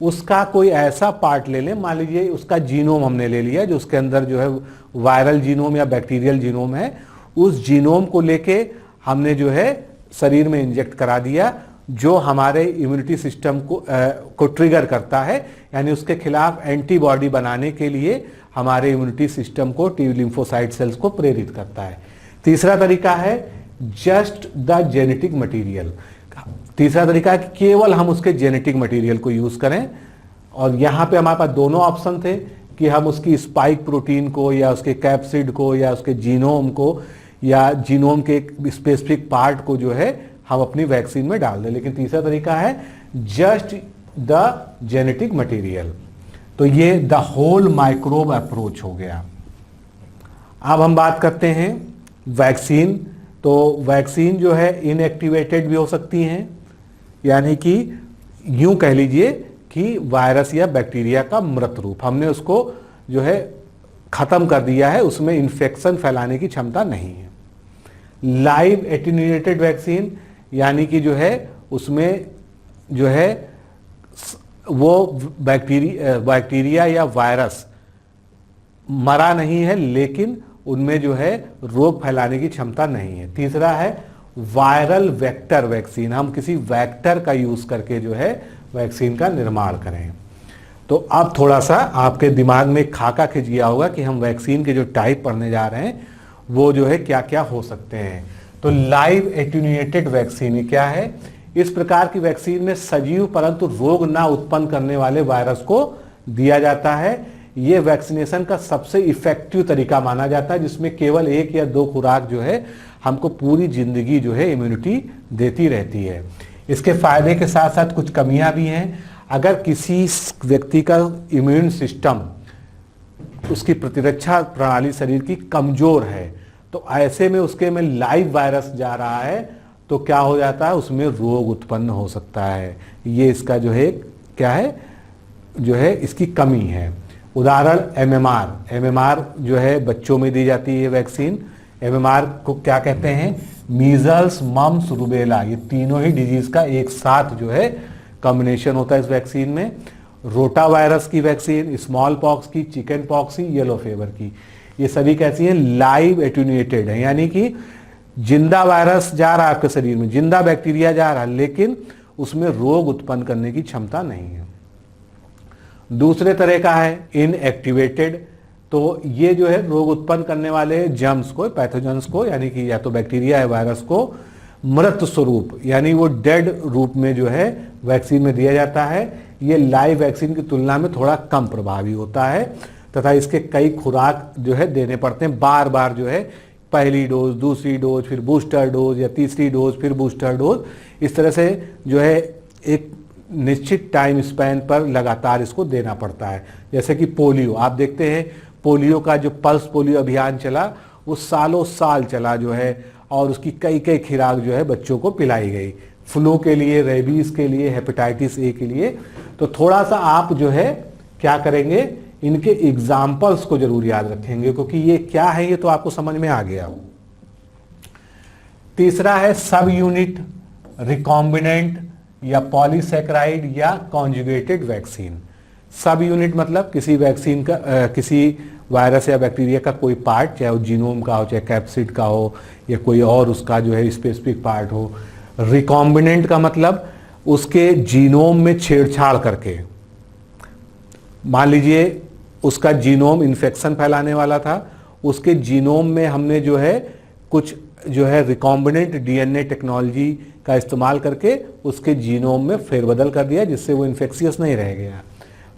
उसका कोई ऐसा पार्ट ले लें, मान लीजिए उसका जीनोम हमने ले लिया जो उसके अंदर जो है वायरल जीनोम या बैक्टीरियल जीनोम है, उस जीनोम को लेके हमने जो है शरीर में इंजेक्ट करा दिया जो हमारे इम्यूनिटी सिस्टम को ट्रिगर करता है, यानी उसके खिलाफ एंटीबॉडी बनाने के लिए हमारे इम्यूनिटी सिस्टम को टी लिम्फोसाइट सेल्स को प्रेरित करता है। तीसरा तरीका है जस्ट द जेनेटिक मटेरियल, तीसरा तरीका है कि केवल हम उसके जेनेटिक मटेरियल को यूज करें। और यहाँ पे हमारे पास दोनों ऑप्शन थे कि हम उसकी स्पाइक प्रोटीन को या उसके कैप्सिड को या उसके जीनोम को या जीनोम के स्पेसिफिक पार्ट को जो है हम अपनी वैक्सीन में डाल दें, लेकिन तीसरा तरीका है जस्ट द जेनेटिक मटेरियल। तो ये द होल माइक्रोब अप्रोच हो गया। अब हम बात करते हैं वैक्सीन। तो वैक्सीन जो है इनएक्टिवेटेड भी हो सकती हैं, यानी कि यूं कह लीजिए कि वायरस या बैक्टीरिया का मृत रूप, हमने उसको जो है खत्म कर दिया है, उसमें इन्फेक्शन फैलाने की क्षमता नहीं है। लाइव एटेन्यूएटेड वैक्सीन, यानी कि जो है उसमें जो है वो बैक्टीरिया या वायरस मरा नहीं है लेकिन उनमें जो है रोग फैलाने की क्षमता नहीं है। तीसरा है वायरल वेक्टर वैक्सीन, हम किसी वेक्टर का यूज करके जो है वैक्सीन का निर्माण करें। तो अब थोड़ा सा आपके दिमाग में खाका खिंच गया होगा कि हम वैक्सीन के जो टाइप पढ़ने जा रहे हैं वो जो है क्या क्या हो सकते हैं। तो लाइव एटेन्यूएटेड वैक्सीन क्या है? इस प्रकार की वैक्सीन में सजीव परंतु रोग ना उत्पन्न करने वाले वायरस को दिया जाता है। ये वैक्सीनेशन का सबसे इफेक्टिव तरीका माना जाता है, जिसमें केवल 1 या 2 खुराक जो है हमको पूरी जिंदगी जो है इम्यूनिटी देती रहती है। इसके फायदे के साथ साथ कुछ कमियां भी हैं। अगर किसी व्यक्ति का इम्यून सिस्टम, उसकी प्रतिरक्षा प्रणाली शरीर की कमजोर है, तो ऐसे में उसके में लाइव वायरस जा रहा है तो क्या हो जाता है, उसमें रोग उत्पन्न हो सकता है। ये इसका जो है क्या है, जो है इसकी कमी है। उदाहरण एमएमआर जो है बच्चों में दी जाती है वैक्सीन। एमएमआर को क्या कहते हैं, मीजल्स, मम्स, रुबेला, ये तीनों ही डिजीज का एक साथ जो है कॉम्बिनेशन होता है इस वैक्सीन में। रोटा वायरस की वैक्सीन, स्मॉल पॉक्स की, चिकन पॉक्स की, येलो फीवर की, ये सभी कैसी है, लाइव एटेन्यूएटेड है, यानी कि जिंदा वायरस जा रहा है आपके शरीर में, जिंदा बैक्टीरिया जा रहा है, लेकिन उसमें रोग उत्पन्न करने की क्षमता नहीं है। दूसरे तरह का है इनएक्टिवेटेड, तो ये जो है रोग उत्पन्न करने वाले जर्म्स को, पैथोजेंस को, यानी कि या तो बैक्टीरिया है वायरस को मृत स्वरूप यानी वो डेड रूप में जो है वैक्सीन में दिया जाता है। ये लाइव वैक्सीन की तुलना में थोड़ा कम प्रभावी होता है तथा इसके कई खुराक जो है देने पड़ते हैं, बार बार जो है पहली डोज, दूसरी डोज, फिर बूस्टर डोज या तीसरी डोज, फिर बूस्टर डोज, इस तरह से जो है एक निश्चित टाइम स्पैन पर लगातार इसको देना पड़ता है। जैसे कि पोलियो, आप देखते हैं पोलियो का जो पल्स पोलियो अभियान चला वो सालों साल चला जो है, और उसकी कई कई खुराक जो है बच्चों को पिलाई गई, फ्लू के लिए, रेबीज के लिए, हेपेटाइटिस ए के लिए। तो थोड़ा सा आप जो है क्या करेंगे, इनके एग्जाम्पल्स को जरूर याद रखेंगे, क्योंकि ये क्या है ये तो आपको समझ में आ गया। तीसरा है सब यूनिट, रिकॉम्बिनेंट या पॉलीसैकेराइड या कॉन्जुगेटेड वैक्सीन। सब यूनिट मतलब किसी वैक्सीन का किसी वायरस या बैक्टीरिया का कोई पार्ट, चाहे वो जीनोम का हो, चाहे कैप्सिड का हो, या कोई और उसका जो है स्पेसिफिक पार्ट हो। रिकॉम्बिनेंट का मतलब उसके जीनोम में छेड़छाड़ करके, मान लीजिए उसका जीनोम इन्फेक्शन फैलाने वाला था, उसके जीनोम में हमने जो है कुछ जो है रिकॉम्बिनेंट डीएनए टेक्नोलॉजी का इस्तेमाल करके उसके जीनोम में फेरबदल कर दिया, जिससे वो इन्फेक्शियस नहीं रह गया।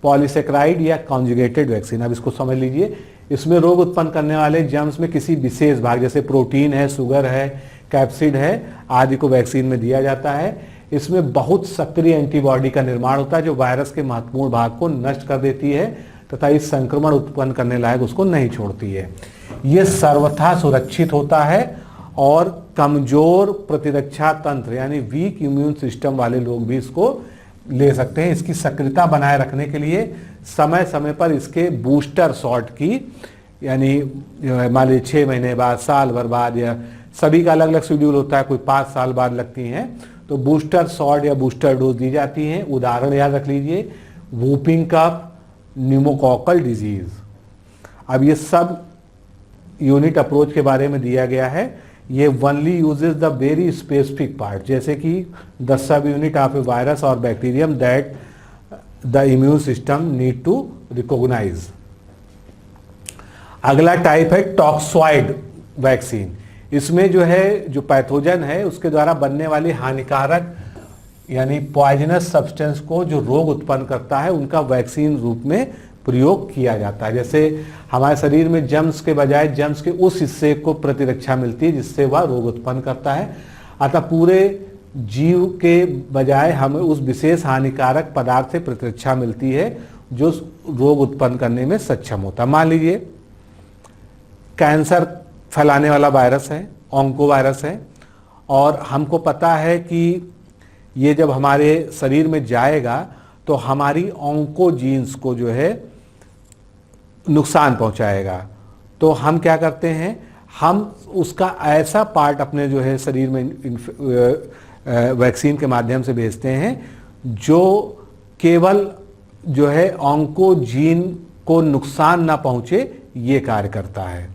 पॉलीसैकेराइड या कॉन्जुगेटेड वैक्सीन, अब इसको समझ लीजिए, इसमें रोग उत्पन्न करने वाले जर्म्स में किसी विशेष भाग, जैसे प्रोटीन है, शुगर है, कैप्सिड है आदि को वैक्सीन में दिया जाता है। इसमें बहुत सक्रिय एंटीबॉडी का निर्माण होता है जो वायरस के महत्वपूर्ण भाग को नष्ट कर देती है तथा इस संक्रमण उत्पन्न करने लायक उसको नहीं छोड़ती है। यह सर्वथा सुरक्षित होता है और कमजोर प्रतिरक्षा तंत्र यानी वीक इम्यून सिस्टम वाले लोग भी इसको ले सकते हैं। इसकी सक्रियता बनाए रखने के लिए समय समय पर इसके बूस्टर शॉट की, यानी मान लीजिए 6 महीने बाद, साल भर बाद, या सभी का अलग अलग शेड्यूल होता है, कोई 5 साल बाद लगती हैं, तो बूस्टर शॉट या बूस्टर डोज दी जाती हैं। उदाहरण याद रख लीजिए, वूपिंग कफ, न्यूमोकॉकल डिजीज। अब ये सब यूनिट अप्रोच के बारे में दिया गया है। ये only uses the very specific part, जैसे कि the sub unit of a virus और bacterium that the immune system need to recognise. अगला टाइप है टॉक्सॉइड वैक्सीन। इसमें जो है जो पैथोजन है उसके द्वारा बनने वाली हानिकारक यानी पॉइजनस सब्सटेंस को जो रोग उत्पन्न करता है उनका वैक्सीन रूप में प्रयोग किया जाता है। जैसे हमारे शरीर में जर्म्स के बजाय जर्म्स के उस हिस्से को प्रतिरक्षा मिलती है जिससे वह रोग उत्पन्न करता है, अतः पूरे जीव के बजाय हमें उस विशेष हानिकारक पदार्थ से प्रतिरक्षा मिलती है जो रोग उत्पन्न करने में सक्षम होता है। मान लीजिए कैंसर फैलाने वाला वायरस है, ऑन्को वायरस है, और हमको पता है कि ये जब हमारे शरीर में जाएगा तो हमारी ऑन्को जीन्स को जो है नुकसान पहुंचाएगा। तो हम क्या करते हैं, हम उसका ऐसा पार्ट अपने जो है शरीर में वैक्सीन के माध्यम से भेजते हैं जो केवल जो है ऑन्को जीन को नुकसान ना पहुंचे ये कार्य करता है।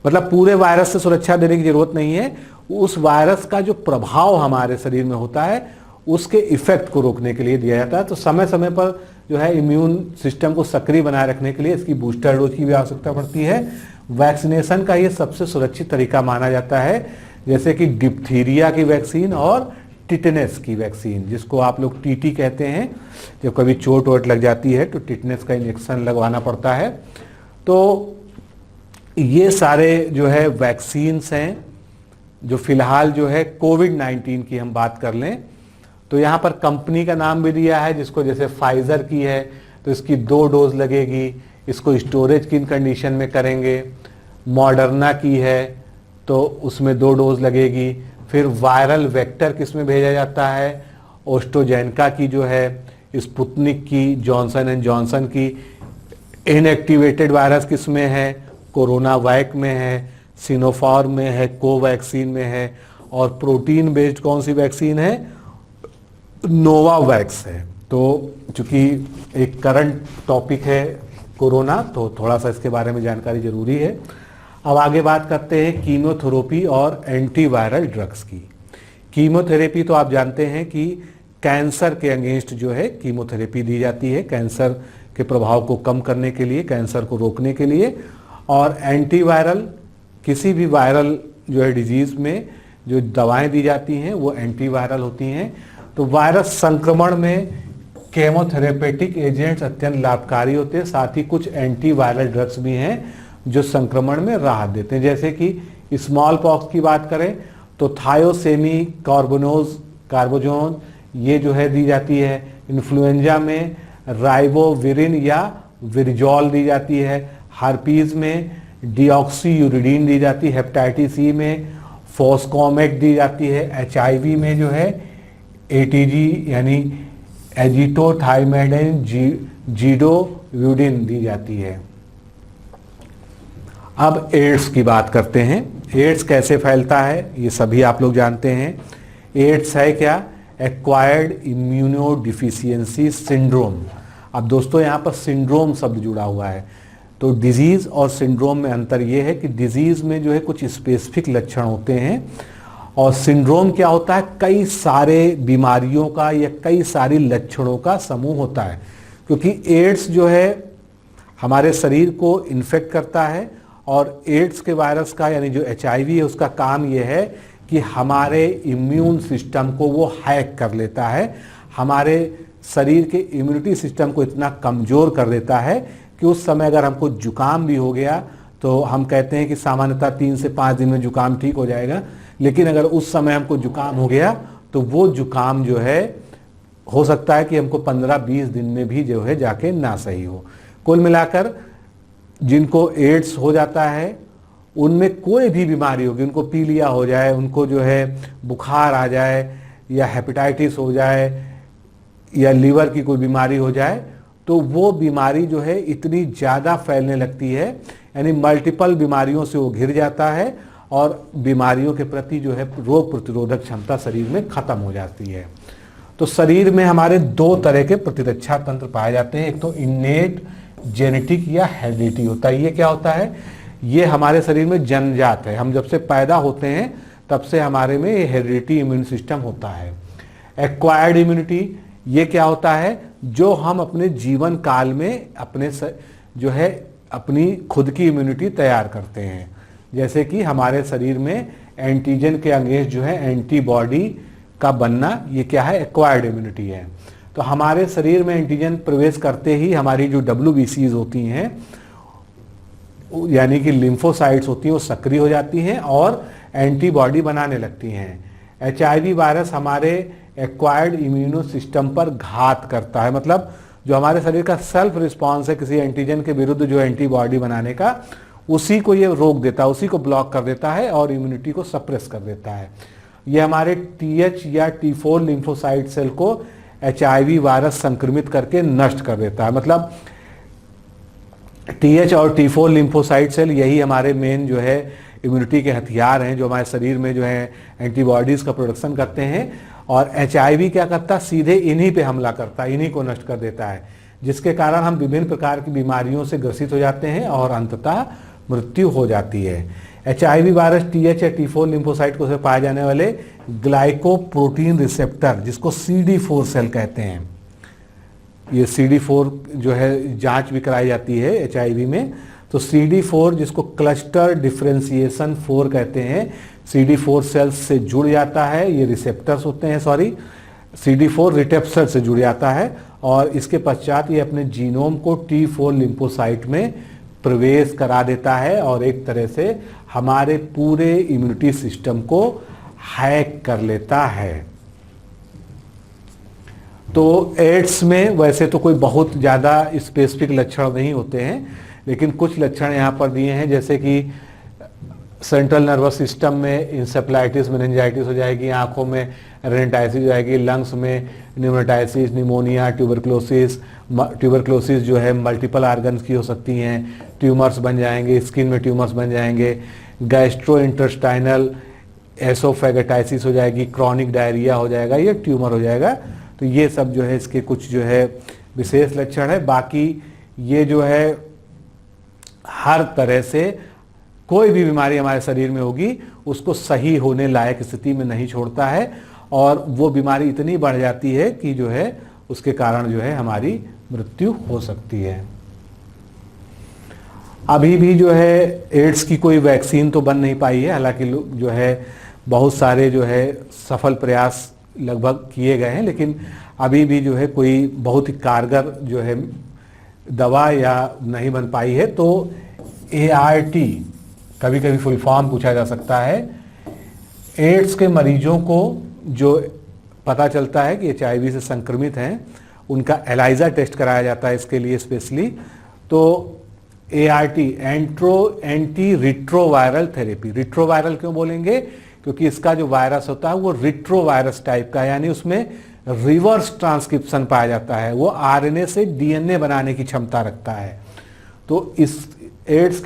मतलब पूरे वायरस से सुरक्षा देने की जरूरत नहीं है, उस वायरस का जो प्रभाव हमारे शरीर में होता है उसके इफेक्ट को रोकने के लिए दिया जाता है। तो समय समय पर जो है इम्यून सिस्टम को सक्रिय बनाए रखने के लिए इसकी बूस्टर डोज की भी आवश्यकता पड़ती है। वैक्सीनेशन का ये सबसे सुरक्षित तरीका माना जाता है, जैसे कि डिप्थीरिया की वैक्सीन और टिटनेस की वैक्सीन, जिसको आप लोग टीटी कहते हैं। जब कभी चोट वोट लग जाती है तो टिटनेस का इंजेक्शन लगवाना पड़ता है। तो ये सारे जो है वैक्सीन्स हैं जो फिलहाल जो है कोविड-19 की हम बात कर लें तो यहाँ पर कंपनी का नाम भी दिया है, जिसको जैसे फाइजर की है तो इसकी 2 डोज लगेगी, इसको स्टोरेज किन कंडीशन में करेंगे। मॉडर्ना की है तो उसमें 2 डोज लगेगी। फिर वायरल वेक्टर किस में भेजा जाता है, ओस्ट्राजेनेका की जो है, स्पुतनिक की, जॉनसन एंड जॉनसन की। इनएक्टिवेटेड वायरस किस में है, कोरोना वैक में है, सिनोफार्म में है, कोवैक्सीन में है। और प्रोटीन बेस्ड कौन सी वैक्सीन है, नोवावैक्स है। तो चूंकि एक करंट टॉपिक है कोरोना, तो थोड़ा सा इसके बारे में जानकारी जरूरी है। अब आगे बात करते हैं कीमोथेरेपी और एंटीवायरल ड्रग्स की। कीमोथेरेपी तो आप जानते हैं कि कैंसर के अगेंस्ट जो है कीमोथेरेपी दी जाती है, कैंसर के प्रभाव को कम करने के लिए, कैंसर को रोकने के लिए। और एंटीवायरल, किसी भी वायरल जो है डिजीज में जो दवाएं दी जाती हैं वो एंटीवायरल होती हैं। तो वायरस संक्रमण में केमोथेरेपेटिक एजेंट्स अत्यंत लाभकारी होते हैं। साथ ही कुछ एंटीवायरल ड्रग्स भी हैं जो संक्रमण में राहत देते हैं। जैसे कि स्मॉल पॉक्स की बात करें तो थायोसेमी कार्बोजोन ये जो है दी जाती है। इन्फ्लुएंजा में राइबोविरिन या विरजॉल दी जाती है। हार्पीज में डिऑक्सीयूरिडीन दी जाती है। हेपेटाइटिस सी में फोस्कोमेट दी जाती है। एचआईवी में जो है एटीजी यानी एजिटोथाइमेडिन जीडोव्यूडिन दी जाती है। अब एड्स की बात करते हैं। एड्स कैसे फैलता है ये सभी आप लोग जानते हैं। एड्स है क्या, एक्वायर्ड इम्यूनो डिफिशियंसी सिंड्रोम। अब दोस्तों यहाँ पर सिंड्रोम शब्द जुड़ा हुआ है, तो डिजीज और सिंड्रोम में अंतर ये है कि डिजीज में जो है कुछ स्पेसिफिक लक्षण होते हैं और सिंड्रोम क्या होता है, कई सारे बीमारियों का या कई सारी लक्षणों का समूह होता है। क्योंकि एड्स जो है हमारे शरीर को इन्फेक्ट करता है और एड्स के वायरस का यानी जो एचआईवी है उसका काम ये है कि हमारे इम्यून सिस्टम को वो हैक कर लेता है, हमारे शरीर के इम्यूनिटी सिस्टम को इतना कमज़ोर कर देता है कि उस समय अगर हमको जुकाम भी हो गया तो हम कहते हैं कि सामान्यतः 3 से 5 दिन में जुकाम ठीक हो जाएगा, लेकिन अगर उस समय हमको जुकाम हो गया तो वो जुकाम जो है हो सकता है कि हमको 15-20 दिन में भी जो है जाके ना सही हो। कुल मिलाकर जिनको एड्स हो जाता है उनमें कोई भी बीमारी होगी, उनको पीलिया हो जाए, उनको जो है बुखार आ जाए या हेपेटाइटिस हो जाए या लीवर की कोई बीमारी हो जाए, तो वो बीमारी जो है इतनी ज़्यादा फैलने लगती है, यानी मल्टीपल बीमारियों से वो घिर जाता है और बीमारियों के प्रति जो है रोग प्रतिरोधक क्षमता शरीर में खत्म हो जाती है। तो शरीर में हमारे 2 तरह के प्रतिरक्षा तंत्र पाए जाते हैं। एक तो इनेट जेनेटिक या हेरिडिटी होता है। ये क्या होता है, ये हमारे शरीर में जन्मजात है, हम जब से पैदा होते हैं तब से हमारे में ये हेरिडिटी इम्यून सिस्टम होता है। एक्वायर्ड इम्यूनिटी ये क्या होता है, जो हम अपने जीवन काल में अपने जो है अपनी खुद की इम्यूनिटी तैयार करते हैं। जैसे कि हमारे शरीर में एंटीजन के अगेंस्ट जो है एंटीबॉडी का बनना, ये क्या है, एक्वायर्ड इम्यूनिटी है। तो हमारे शरीर में एंटीजन प्रवेश करते ही हमारी जो WBCs होती हैं यानी कि लिम्फोसाइट्स होती हैं वो सक्रिय हो जाती हैं और एंटीबॉडी बनाने लगती हैं। एचआईवी वायरस हमारे एक्वायर्ड इम्यूनो सिस्टम पर घात करता है, मतलब जो हमारे शरीर का सेल्फ रिस्पॉन्स है किसी एंटीजन के विरुद्ध जो एंटीबॉडी बनाने का, उसी को ये रोक देता है, उसी को ब्लॉक कर देता है और इम्यूनिटी को सप्रेस कर देता है। ये हमारे TH या T4 लिम्फोसाइट सेल को एचआईवी वायरस संक्रमित करके नष्ट कर देता है। मतलब TH और T4 लिम्फोसाइट सेल यही हमारे मेन जो है इम्यूनिटी के हथियार हैं, जो हमारे शरीर में जो है एंटीबॉडीज़ का प्रोडक्शन करते हैं। और एचआईवी क्या करता है, सीधे इन्हीं पे हमला करता है, इन्हीं को नष्ट कर देता है, जिसके कारण हम विभिन्न प्रकार की बीमारियों से ग्रसित हो जाते हैं और अंततः मृत्यु हो जाती है। एचआईवी वायरस TH या T4 लिम्फोसाइट को से पाए जाने वाले ग्लाइकोप्रोटीन रिसेप्टर, जिसको CD4 सेल कहते हैं, ये CD4 जो है जांच भी कराई जाती है एचआईवी में, तो CD4 जिसको क्लस्टर डिफरेंशिएशन 4 कहते हैं, CD4 सेल्स से जुड़ जाता है, ये रिसेप्टर्स होते हैं, सॉरी CD4 रिसेप्टर से जुड़ जाता है और इसके पश्चात ये अपने जीनोम को T4 लिम्फोसाइट में प्रवेश करा देता है और एक तरह से हमारे पूरे इम्यूनिटी सिस्टम को हैक कर लेता है। तो एड्स में वैसे तो कोई बहुत ज़्यादा स्पेसिफिक लक्षण नहीं होते हैं, लेकिन कुछ लक्षण यहाँ पर दिए हैं, जैसे कि सेंट्रल नर्वस सिस्टम में इंसेफ्लाइटिस मेनिंजाइटिस हो जाएगी, आंखों में रेनिटाइसिस हो जाएगी, लंग्स में न्यूमोनाइटिस, निमोनिया, ट्यूबरक्लोसिस जो है मल्टीपल ऑर्गन्स की हो सकती हैं, ट्यूमर्स बन जाएंगे, स्किन में ट्यूमर्स बन जाएंगे, गैस्ट्रोइंटेस्टाइनल एसोफेगेटाइसिस हो जाएगी, क्रॉनिक डायरिया हो जाएगा, ये ट्यूमर हो जाएगा। तो ये सब जो है इसके कुछ जो है विशेष लक्षण है। बाकी ये जो है हर तरह से कोई भी बीमारी हमारे शरीर में होगी उसको सही होने लायक स्थिति में नहीं छोड़ता है और वो बीमारी इतनी बढ़ जाती है कि जो है उसके कारण जो है हमारी मृत्यु हो सकती है। अभी भी जो है एड्स की कोई वैक्सीन तो बन नहीं पाई है, हालांकि जो है बहुत सारे जो है सफल प्रयास लगभग किए गए हैं, लेकिन अभी भी जो है कोई बहुत ही कारगर जो है दवा या नहीं बन पाई है। तो ART कभी कभी फुल फॉर्म पूछा जा सकता है। एड्स के मरीजों को जो पता चलता है कि HIV से संक्रमित हैं, उनका एलाइजा टेस्ट कराया जाता है इसके लिए स्पेशली। तो ART anti retroviral therapy, retroviral क्यों बोलेंगे, क्योंकि इसका जो वायरस होता है वो रिट्रोवायरस टाइप का है, यानी उसमें रिवर्स ट्रांसक्रिप्शन पाया जाता है, वो RNA से DNA बनाने की क्षमता रखता है। तो इस एड्स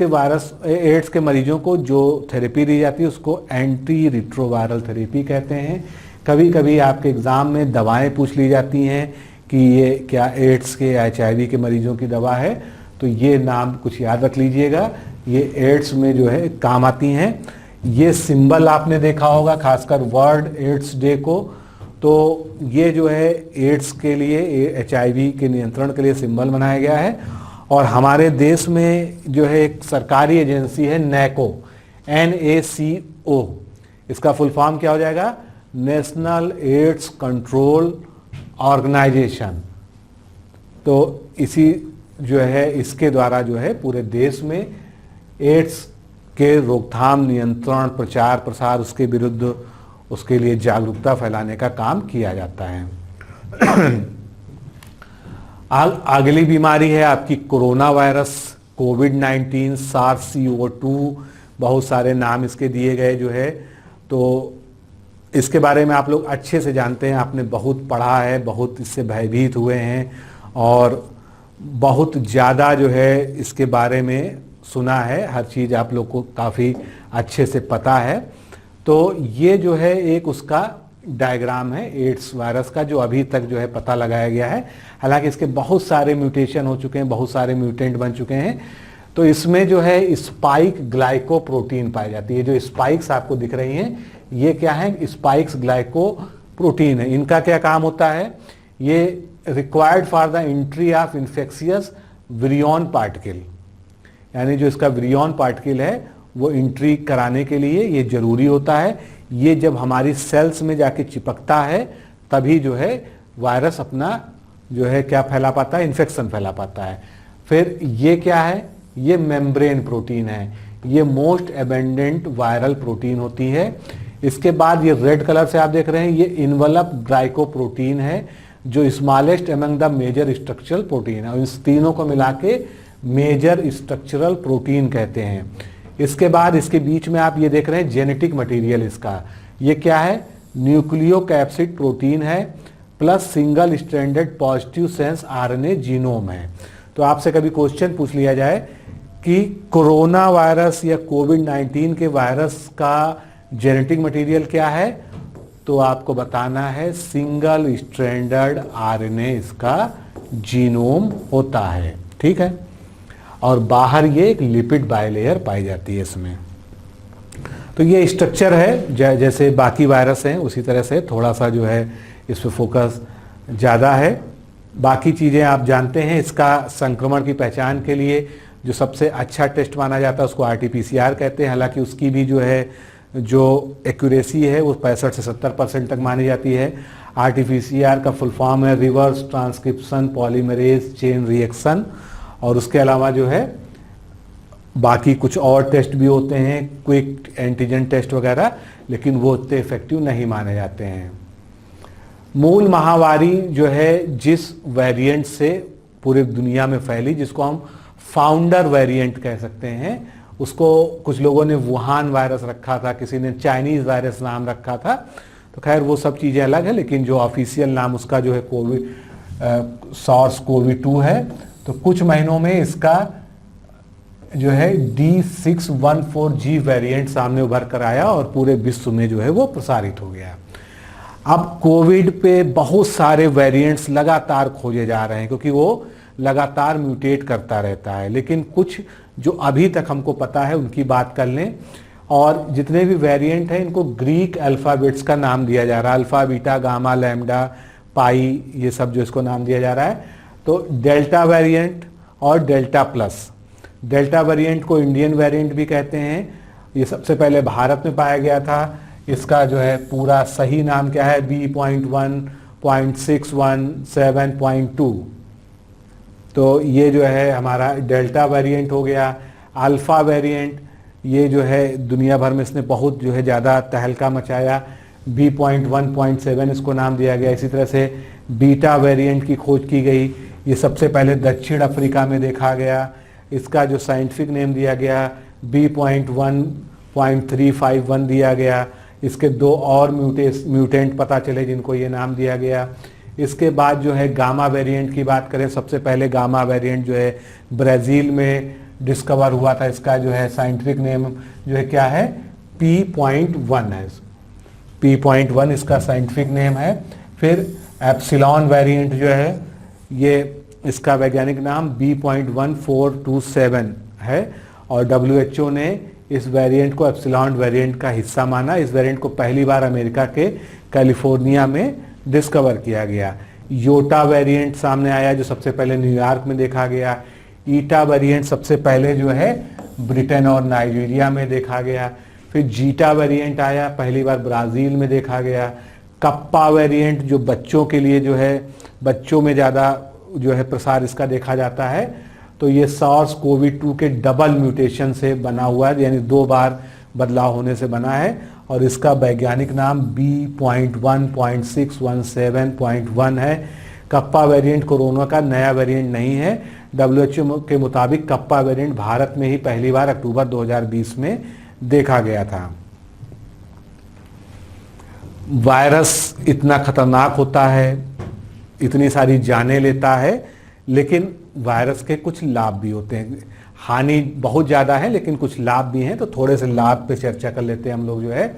के मरीजों को जो थेरेपी दी जाती है उसको एंटी रिट्रोवायरल थेरेपी कहते हैं। कभी कभी आपके एग्जाम में दवाएं पूछ ली जाती हैं कि ये क्या एड्स के HIV के मरीजों की दवा है, तो ये नाम कुछ याद रख लीजिएगा, ये एड्स में जो है काम आती हैं। ये सिंबल आपने देखा होगा खासकर वर्ल्ड एड्स डे को, तो ये जो है एड्स के लिए HIV के नियंत्रण के लिए सिंबल बनाया गया है। और हमारे देश में जो है एक सरकारी एजेंसी है NACO, NACO, इसका फुल फॉर्म क्या हो जाएगा, नेशनल एड्स कंट्रोल ऑर्गेनाइजेशन। तो इसी जो है इसके द्वारा जो है पूरे देश में एड्स के रोकथाम, नियंत्रण, प्रचार प्रसार, उसके विरुद्ध उसके लिए जागरूकता फैलाने का काम किया जाता है। अगली बीमारी है आपकी कोरोना वायरस, कोविड-19, SARS-CoV-2, बहुत सारे नाम इसके दिए गए जो है। तो इसके बारे में आप लोग अच्छे से जानते हैं, आपने बहुत पढ़ा है, बहुत इससे भयभीत हुए हैं और बहुत ज़्यादा जो है इसके बारे में सुना है, हर चीज़ आप लोग को काफ़ी अच्छे से पता है। तो ये जो है एक उसका डायग्राम है एड्स वायरस का, जो अभी तक जो है पता लगाया गया है। हालांकि इसके बहुत सारे म्यूटेशन हो चुके हैं, बहुत सारे म्यूटेंट बन चुके हैं। तो इसमें जो है स्पाइक ग्लाइकोप्रोटीन पाई जाती है। जो स्पाइक्स आपको दिख रही हैं ये क्या है, स्पाइक्स ग्लाइकोप्रोटीन है। इनका क्या काम होता है, ये required for the entry of infectious virion particle, यानी जो इसका विरियन पार्टिकल है वो एंट्री कराने के लिए ये जरूरी होता है। ये जब हमारी सेल्स में जाके चिपकता है तभी जो है वायरस अपना जो है क्या फैला पाता है, इन्फेक्शन फैला पाता है। फिर ये क्या है, ये मेम्ब्रेन प्रोटीन है, ये मोस्ट एबेंडेंट वायरल प्रोटीन होती है। इसके बाद ये रेड कलर से आप देख रहे हैं, ये इन्वलप ग्लाइकोप्रोटीन है जो smallest among the major structural protein है, और इस तीनों को मिला के मेजर स्ट्रक्चरल प्रोटीन कहते हैं। इसके बाद इसके बीच में आप ये देख रहे हैं जेनेटिक मटेरियल इसका, ये क्या है, न्यूक्लियोकैप्सिड प्रोटीन है plus single stranded positive sense RNA genome है। तो आपसे कभी क्वेश्चन पूछ लिया जाए कि कोरोना वायरस या कोविड-19 के वायरस का जेनेटिक मटेरियल क्या है, तो आपको बताना है सिंगल स्ट्रैंडेड RNA इसका जीनोम होता है, ठीक है। और बाहर ये एक लिपिड बाइलेयर पाई जाती है इसमें। तो ये स्ट्रक्चर है, जैसे बाकी वायरस हैं उसी तरह से थोड़ा सा जो है इस पर फोकस ज़्यादा है। बाकी चीज़ें आप जानते हैं। इसका संक्रमण की पहचान के लिए जो सबसे अच्छा टेस्ट माना जाता है उसको RT-PCR कहते हैं। हालांकि उसकी भी जो है जो एक्यूरेसी है वो 65 से 70% तक मानी जाती है। RT-PCR का फुल फॉर्म है reverse transcription polymerase chain reaction. और उसके अलावा जो है बाकी कुछ और टेस्ट भी होते हैं, क्विक एंटीजन टेस्ट वगैरह, लेकिन वो उतने इफेक्टिव नहीं माने जाते हैं। मूल महामारी जो है जिस वेरिएंट से पूरे दुनिया में फैली, जिसको हम फाउंडर वेरिएंट कह सकते हैं, उसको कुछ लोगों ने वुहान वायरस रखा था, किसी ने चाइनीज वायरस नाम रखा था। तो खैर वो सब चीज़ें अलग है, लेकिन जो ऑफिशियल नाम उसका जो है SARS-CoV-2 है। तो कुछ महीनों में इसका जो है D614G वेरिएंट सामने उभर कर आया और पूरे विश्व में जो है वो प्रसारित हो गया। अब कोविड पे बहुत सारे वेरिएंट्स लगातार खोजे जा रहे हैं, क्योंकि वो लगातार म्यूटेट करता रहता है। लेकिन कुछ जो अभी तक हमको पता है उनकी बात कर लें। और जितने भी वेरिएंट हैं इनको ग्रीक अल्फ़ाबेट्स का नाम दिया जा रहा है, अल्फ़ा, बीटा, गामा, लैम्डा, पाई, ये सब जो इसको नाम दिया जा रहा है। तो डेल्टा वेरिएंट और डेल्टा प्लस। डेल्टा वेरिएंट को इंडियन वेरिएंट भी कहते हैं। ये सबसे पहले भारत में पाया गया था। इसका जो है पूरा सही नाम क्या है? B.1.617.2। तो ये जो है हमारा डेल्टा वेरिएंट हो गया। अल्फ़ा वेरिएंट, ये जो है दुनिया भर में इसने बहुत जो है ज़्यादा तहलका मचाया। B.1.7 इसको नाम दिया गया। इसी तरह से बीटा वेरिएंट की खोज की गई। ये सबसे पहले दक्षिण अफ्रीका में देखा गया। इसका जो साइंटिफिक नेम दिया गया B.1.351 दिया गया। इसके दो और म्यूटेंट पता चले जिनको ये नाम दिया गया। इसके बाद जो है गामा वेरिएंट की बात करें, सबसे पहले गामा वेरिएंट जो है ब्राज़ील में डिस्कवर हुआ था। इसका जो है साइंटिफिक नेम जो है क्या है? P.1 है। P.1 इसका साइंटिफिक नेम है। फिर एप्सिलॉन वेरिएंट जो है, ये इसका वैज्ञानिक नाम B.1427 है। और WHO ने इस वेरिएंट को एप्सिलॉन वेरिएंट का हिस्सा माना। इस वेरिएंट को पहली बार अमेरिका के कैलिफोर्निया में डिस्कवर किया गया। योटा वेरिएंट सामने आया जो सबसे पहले न्यूयॉर्क में देखा गया। ईटा वेरिएंट सबसे पहले जो है ब्रिटेन और नाइजीरिया में देखा गया। फिर जीटा वेरिएंट आया, पहली बार ब्राज़ील में देखा गया। कप्पा वेरिएंट जो बच्चों के लिए जो है, बच्चों में ज़्यादा जो है प्रसार इसका देखा जाता है। तो ये SARS-CoV-2 के डबल म्यूटेशन से बना हुआ है, यानी 2 बार बदलाव होने से बना है। और इसका वैज्ञानिक नाम B.1.617.1 है। कप्पा वेरिएंट कोरोना का नया वेरिएंट नहीं है। WHO के मुताबिक कप्पा वेरिएंट भारत में ही पहली बार अक्टूबर 2020 में देखा गया था। वायरस इतना खतरनाक होता है, इतनी सारी जानें लेता है, लेकिन वायरस के कुछ लाभ भी होते हैं। हानि बहुत ज़्यादा है लेकिन कुछ लाभ भी हैं। तो थोड़े से लाभ पे चर्चा कर लेते हैं हम लोग। जो है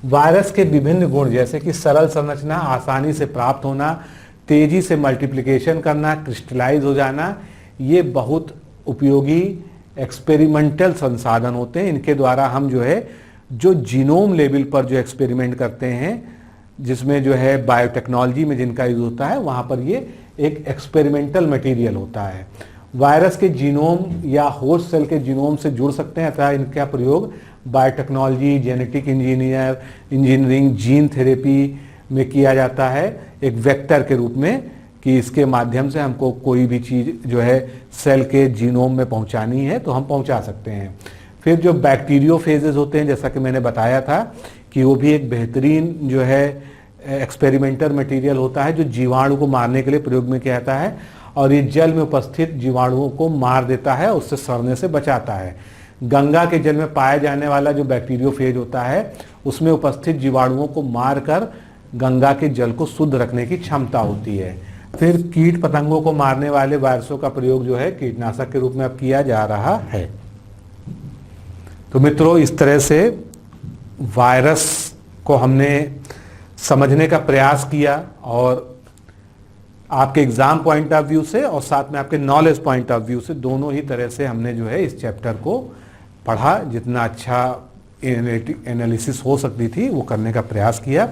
वायरस के विभिन्न गुण, जैसे कि सरल संरचना, आसानी से प्राप्त होना, तेजी से मल्टीप्लिकेशन करना, क्रिस्टलाइज हो जाना, ये बहुत उपयोगी एक्सपेरिमेंटल संसाधन होते हैं। इनके द्वारा हम जो है जो जीनोम लेवल पर जो एक्सपेरिमेंट करते हैं, जिसमें जो है बायोटेक्नोलॉजी में जिनका यूज होता है, वहाँ पर ये एक एक्सपेरिमेंटल मटेरियल होता है। वायरस के जीनोम या होस्ट सेल के जीनोम से जुड़ सकते हैं, अतः इनका प्रयोग biotechnology, genetic engineering, gene therapy में किया जाता है एक वेक्टर के रूप में, कि इसके माध्यम से हमको कोई भी चीज़ जो है सेल के जीनोम में पहुंचानी है तो हम पहुंचा सकते हैं। फिर जो बैक्टीरियोफेजेस होते हैं, जैसा कि मैंने बताया था कि वो भी एक बेहतरीन जो है एक्सपेरिमेंटल मटेरियल होता है, जो जीवाणु को मारने के लिए प्रयोग में किया जाता है। और ये जल में उपस्थित जीवाणुओं को मार देता है, उससे सड़ने से बचाता है। गंगा के जल में पाया जाने वाला जो बैक्टीरियोफेज होता है, उसमें उपस्थित जीवाणुओं को मारकर गंगा के जल को शुद्ध रखने की क्षमता होती है। फिर कीट पतंगों को मारने वाले वायरसों का प्रयोग जो है कीटनाशक के रूप में अब किया जा रहा है। तो मित्रों, इस तरह से वायरस को हमने समझने का प्रयास किया, और आपके एग्जाम पॉइंट ऑफ व्यू से और साथ में आपके नॉलेज पॉइंट ऑफ व्यू से, दोनों ही तरह से हमने जो है इस चैप्टर को पढ़ा। जितना अच्छा एनालिसिस हो सकती थी वो करने का प्रयास किया।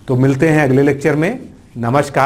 तो मिलते हैं अगले लेक्चर में। नमस्कार।